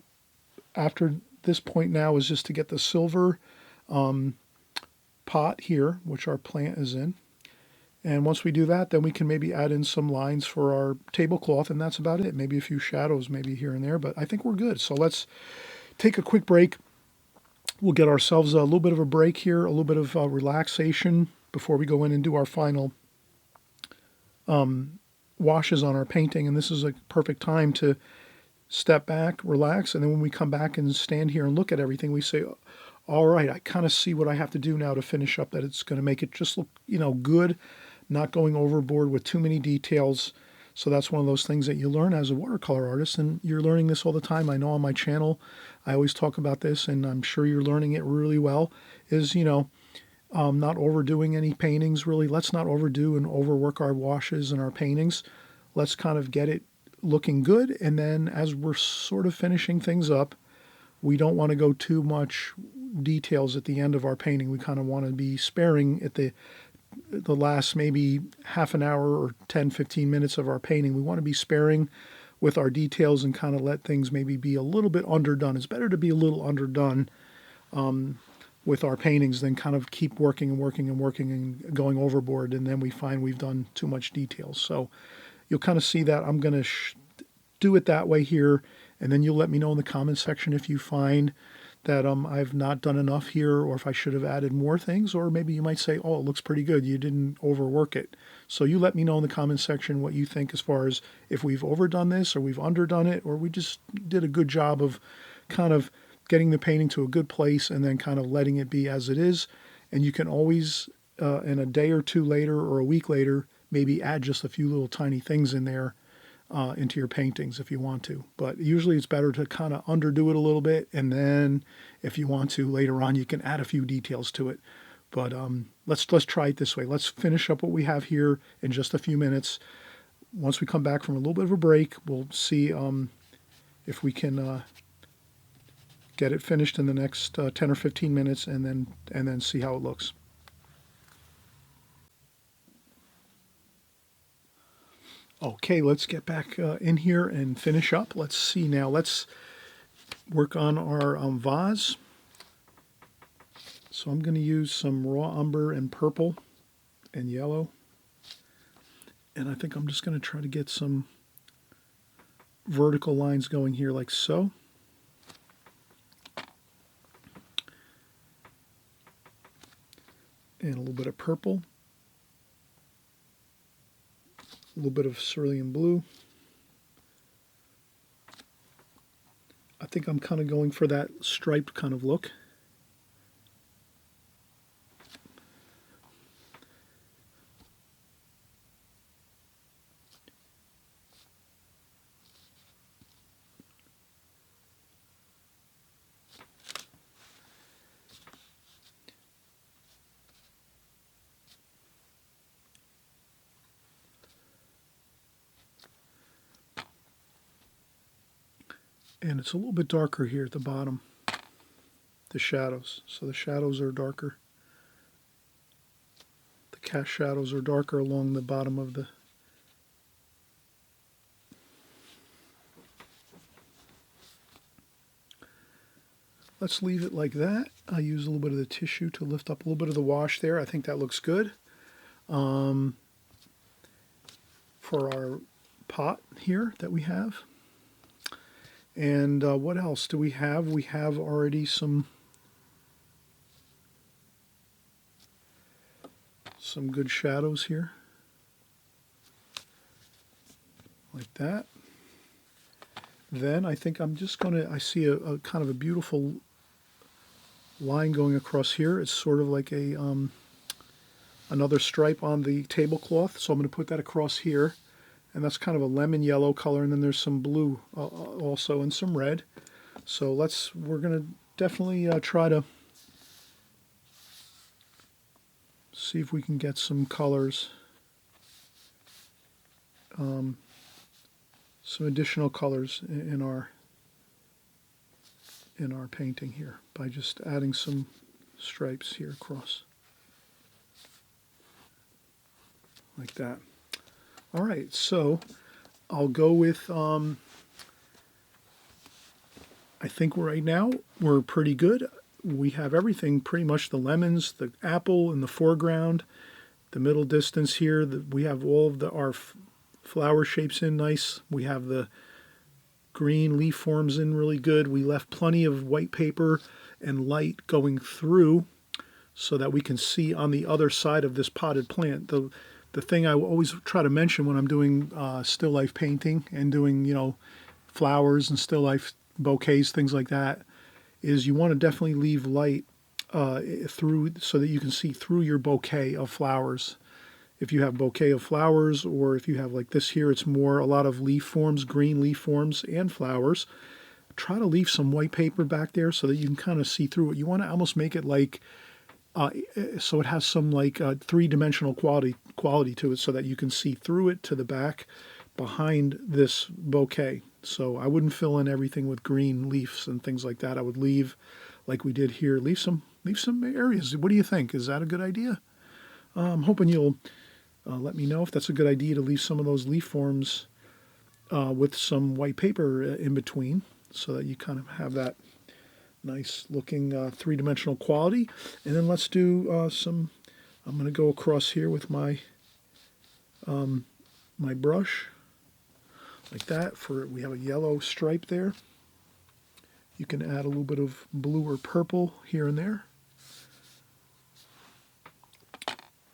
after this point now is just to get the silver pot here, which our plant is in. And once we do that, then we can maybe add in some lines for our tablecloth, and that's about it. Maybe a few shadows maybe here and there, but I think we're good. So let's take a quick break. We'll get ourselves a little bit of a break here, a little bit of relaxation before we go in and do our final washes on our painting. And this is a perfect time to step back, relax, and then when we come back and stand here and look at everything, we say, all right, I kind of see what I have to do now to finish up, that it's going to make it just look, good, not going overboard with too many details. So that's one of those things that you learn as a watercolor artist, and you're learning this all the time. I know on my channel, I always talk about this, and I'm sure you're learning it really well, is, not overdoing any paintings, really. Let's not overdo and overwork our washes and our paintings. Let's kind of get it looking good, and then as we're sort of finishing things up, we don't want to go too much details at the end of our painting. We kind of want to be sparing at the last maybe half an hour or 10-15 minutes of our painting. We want to be sparing with our details and kind of let things maybe be a little bit underdone. It's better to be a little underdone with our paintings than kind of keep working and working and working and going overboard, and then we find we've done too much details. So you'll kind of see that I'm going to do it that way here, and then you'll let me know in the comment section if you find that I've not done enough here, or if I should have added more things, or maybe you might say, oh, it looks pretty good, you didn't overwork it. So you let me know in the comment section what you think as far as if we've overdone this, or we've underdone it, or we just did a good job of kind of getting the painting to a good place and then kind of letting it be as it is. And you can always, in a day or two later or a week later, maybe add just a few little tiny things in there into your paintings if you want to. But usually it's better to kind of underdo it a little bit, and then if you want to later on, you can add a few details to it. But let's try it this way. Let's finish up what we have here in just a few minutes. Once we come back from a little bit of a break, we'll see if we can get it finished in the next 10 or 15 minutes, and then see how it looks. Okay, let's get back in here and finish up. Let's see now. Let's work on our vase. So I'm going to use some raw umber and purple and yellow. And I think I'm just going to try to get some vertical lines going here like so. And a little bit of purple. A little bit of cerulean blue. I think I'm kind of going for that striped kind of look. And it's a little bit darker here at the bottom, the shadows. So the shadows are darker. The cast shadows are darker along the bottom of the... Let's leave it like that. I use a little bit of the tissue to lift up a little bit of the wash there. I think that looks good. For our pot here that we have. And what else do we have? We have already some good shadows here. Like that. Then I think I'm just going to, I see a kind of a beautiful line going across here. It's sort of like a another stripe on the tablecloth. So I'm going to put that across here. And that's kind of a lemon yellow color. And then there's some blue also and some red. So we're going to definitely try to see if we can get some colors, some additional colors in our painting here by just adding some stripes here across like that. All right, so I'll go with I think right now we're pretty good. We have everything, pretty much the lemons, the apple in the foreground, the middle distance here. We have all of our flower shapes in nice. We have the green leaf forms in really good. We left plenty of white paper and light going through so that we can see on the other side of this potted plant. The thing I always try to mention when I'm doing still life painting and doing, flowers and still life bouquets, things like that, is you want to definitely leave light through so that you can see through your bouquet of flowers. If you have bouquet of flowers, or if you have like this here, it's more a lot of leaf forms, green leaf forms and flowers. Try to leave some white paper back there so that you can kind of see through it. You want to almost make it like so it has some like three-dimensional quality to it, so that you can see through it to the back behind this bouquet. So I wouldn't fill in everything with green leaves and things like that. I would leave, like we did here, leave some areas. What do you think? Is that a good idea? I'm hoping you'll let me know if that's a good idea to leave some of those leaf forms with some white paper in between, so that you kind of have that nice looking three-dimensional quality. And then let's do I'm going to go across here with my my brush like that. We have a yellow stripe there. You can add a little bit of blue or purple here and there.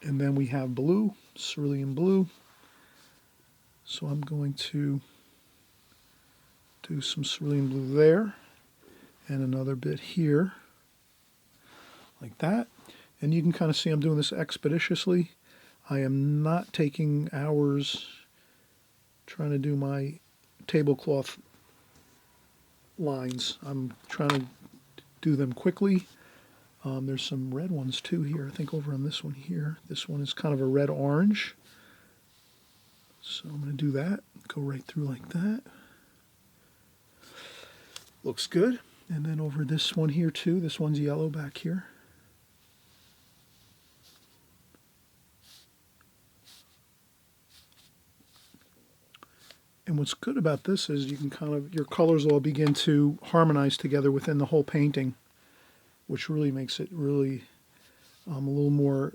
And then we have blue, cerulean blue. So I'm going to do some cerulean blue there and another bit here like that. And you can kind of see I'm doing this expeditiously. I am not taking hours trying to do my tablecloth lines. I'm trying to do them quickly. There's some red ones too here, I think, over on this one here. This one is kind of a red-orange. So I'm going to do that. Go right through like that. Looks good. And then over this one here too. This one's yellow back here. And what's good about this is you can your colors all begin to harmonize together within the whole painting, which really makes it really a little more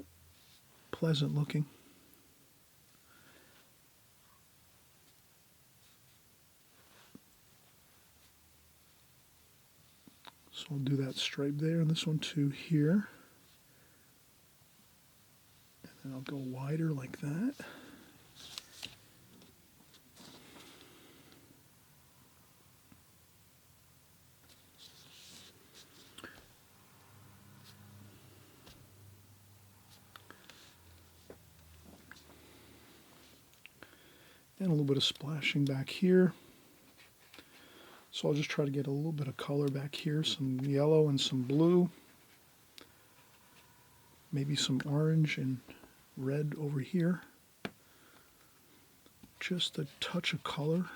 pleasant looking. So I'll do that stripe there, and this one too here. And then I'll go wider like that. And a little bit of splashing back here. So I'll just try to get a little bit of color back here, some yellow and some blue. Maybe some orange and red over here. Just a touch of color.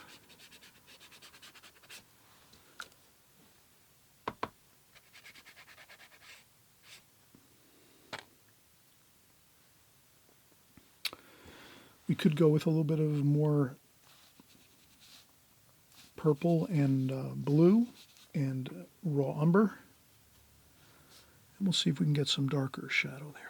We could go with a little bit of more purple and blue and raw umber. And we'll see if we can get some darker shadow there.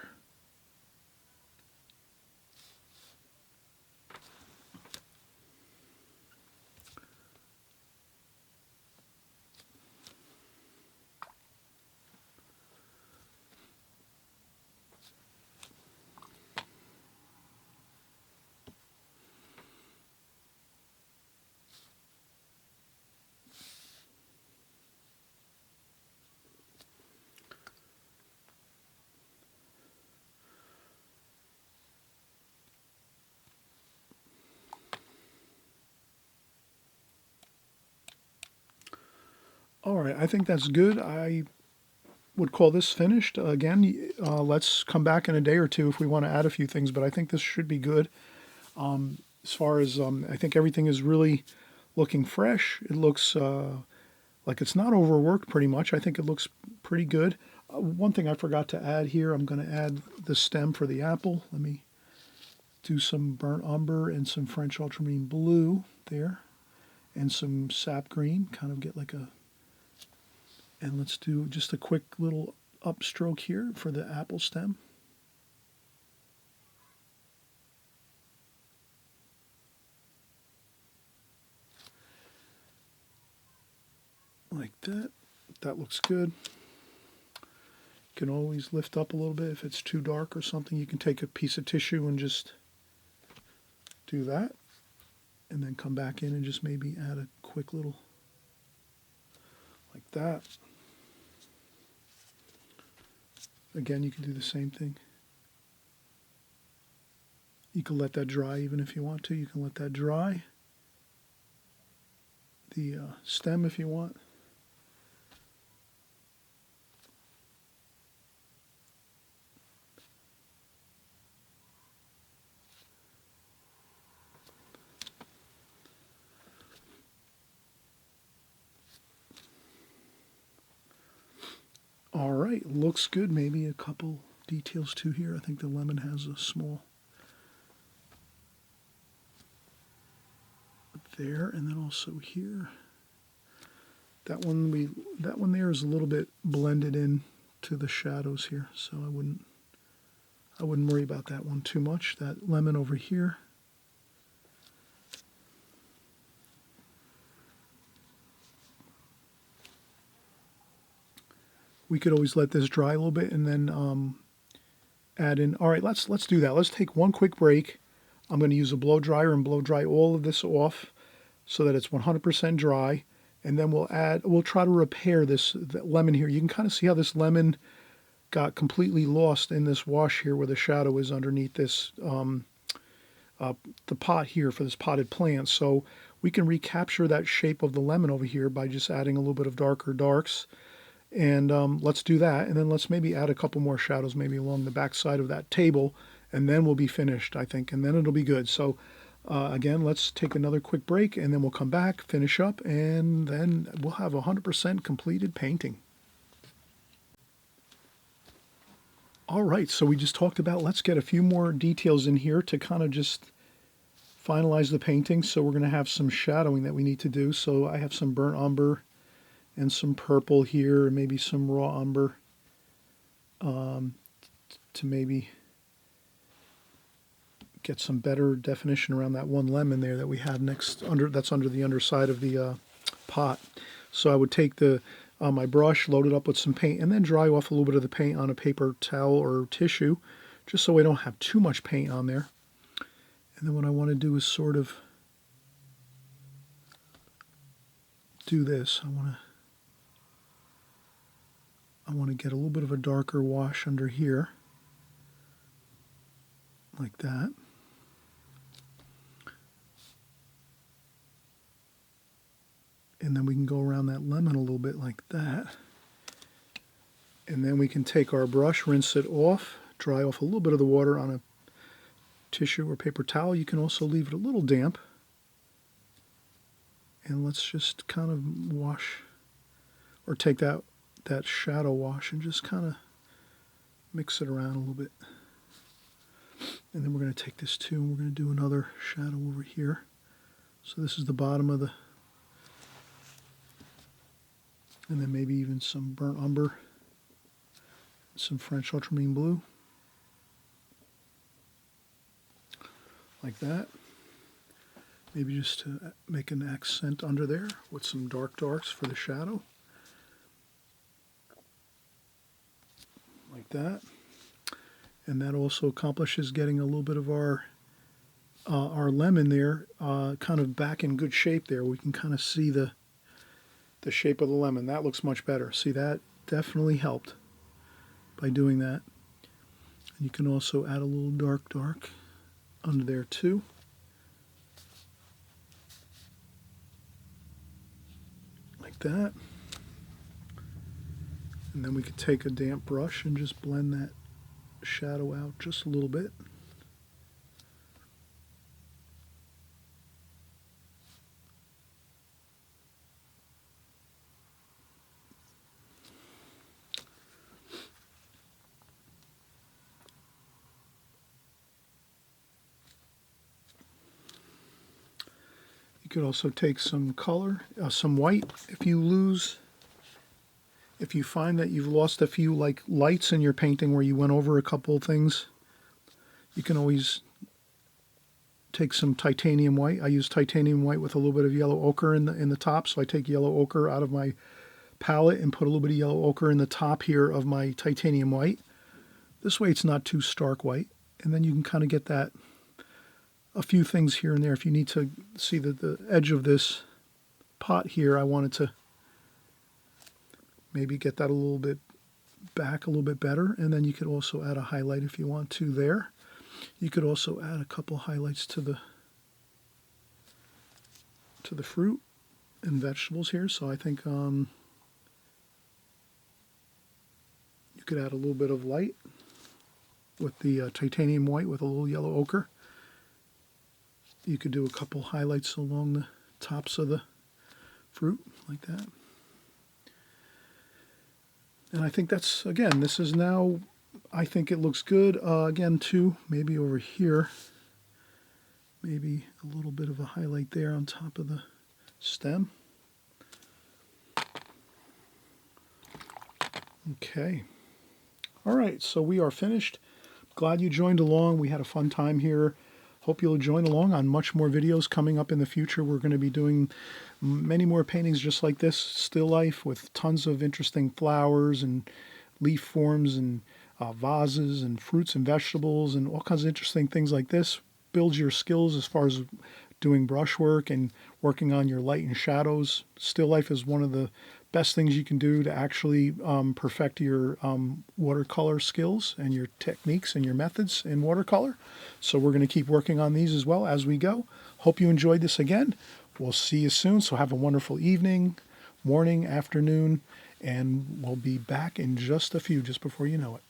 All right, I think that's good. I would call this finished. Again, let's come back in a day or two if we want to add a few things, but I think this should be good. As far as I think everything is really looking fresh. It looks like it's not overworked pretty much. I think it looks pretty good. One thing I forgot to add here, I'm going to add the stem for the apple. Let me do some burnt umber and some French ultramarine blue there and some sap green, kind of get like a, and let's do just a quick little upstroke here for the apple stem. Like that. That looks good. You can always lift up a little bit if it's too dark or something. You can take a piece of tissue and just do that. And then come back in and just maybe add a quick little, like that. Again, you can do the same thing. You can let that dry even if you want to. You can let that dry. The stem if you want. All right, looks good. Maybe a couple details too here. I think the lemon has a small there, and then also here. That one there is a little bit blended in to the shadows here, so I wouldn't worry about that one too much. That lemon over here. We could always let this dry a little bit and then add in. All right, let's do that. Let's take one quick break. I'm going to use a blow dryer and blow dry all of this off so that it's 100% dry. And then we'll try to repair that lemon here. You can kind of see how this lemon got completely lost in this wash here where the shadow is underneath this, the pot here for this potted plant. So we can recapture that shape of the lemon over here by just adding a little bit of darker darks. And let's do that. And then let's maybe add a couple more shadows maybe along the back side of that table. And then we'll be finished, I think. And then it'll be good. So again, let's take another quick break and then we'll come back, finish up, and then we'll have 100% completed painting. All right, so we just talked about, let's get a few more details in here to kind of just finalize the painting. So we're going to have some shadowing that we need to do. So I have some burnt umber and some purple here, and maybe some raw umber to maybe get some better definition around that one lemon there that we have that's under the underside of the pot. So I would take my brush, load it up with some paint, and then dry off a little bit of the paint on a paper towel or tissue, just so I don't have too much paint on there. And then what I want to do is sort of do this. I want to get a little bit of a darker wash under here, like that. And then we can go around that lemon a little bit like that. And then we can take our brush, rinse it off, dry off a little bit of the water on a tissue or paper towel. You can also leave it a little damp. And let's just kind of wash, or take that shadow wash and just kind of mix it around a little bit. And then we're going to take this too, and we're going to do another shadow over here. So this is the bottom of the, and then maybe even some burnt umber, some French ultramarine blue, like that. Maybe just to make an accent under there with some darks for the shadow, like that. And that also accomplishes getting a little bit of our lemon there kind of back in good shape there. We can kind of see the shape of the lemon. That looks much better. See, that definitely helped by doing that. And you can also add a little dark under there too. Like that. And then we could take a damp brush and just blend that shadow out just a little bit. You could also take some color, some white. If you find that you've lost a few like lights in your painting where you went over a couple of things, you can always take some titanium white. I use titanium white with a little bit of yellow ochre in the top. So I take yellow ochre out of my palette and put a little bit of yellow ochre in the top here of my titanium white. This way it's not too stark white. And then you can kind of get that, a few things here and there. If you need to see the edge of this pot here, I wanted to maybe get that a little bit back a little bit better. And then you could also add a highlight if you want to there. You could also add a couple highlights to the fruit and vegetables here. So I think you could add a little bit of light with the titanium white with a little yellow ochre. You could do a couple highlights along the tops of the fruit like that. And I think that's, again, this is now, I think it looks good. Again, too, maybe over here, maybe a little bit of a highlight there on top of the stem. Okay. All right, so we are finished. Glad you joined along. We had a fun time here. Hope you'll join along on much more videos coming up in the future. We're going to be doing many more paintings just like this, still life with tons of interesting flowers and leaf forms and vases and fruits and vegetables and all kinds of interesting things like this. Builds your skills as far as doing brushwork and working on your light and shadows. Still life is one of the best things you can do to actually perfect your watercolor skills and your techniques and your methods in watercolor. So we're going to keep working on these as well as we go. Hope you enjoyed this again. We'll see you soon. So have a wonderful evening, morning, afternoon, and we'll be back in just a few, just before you know it.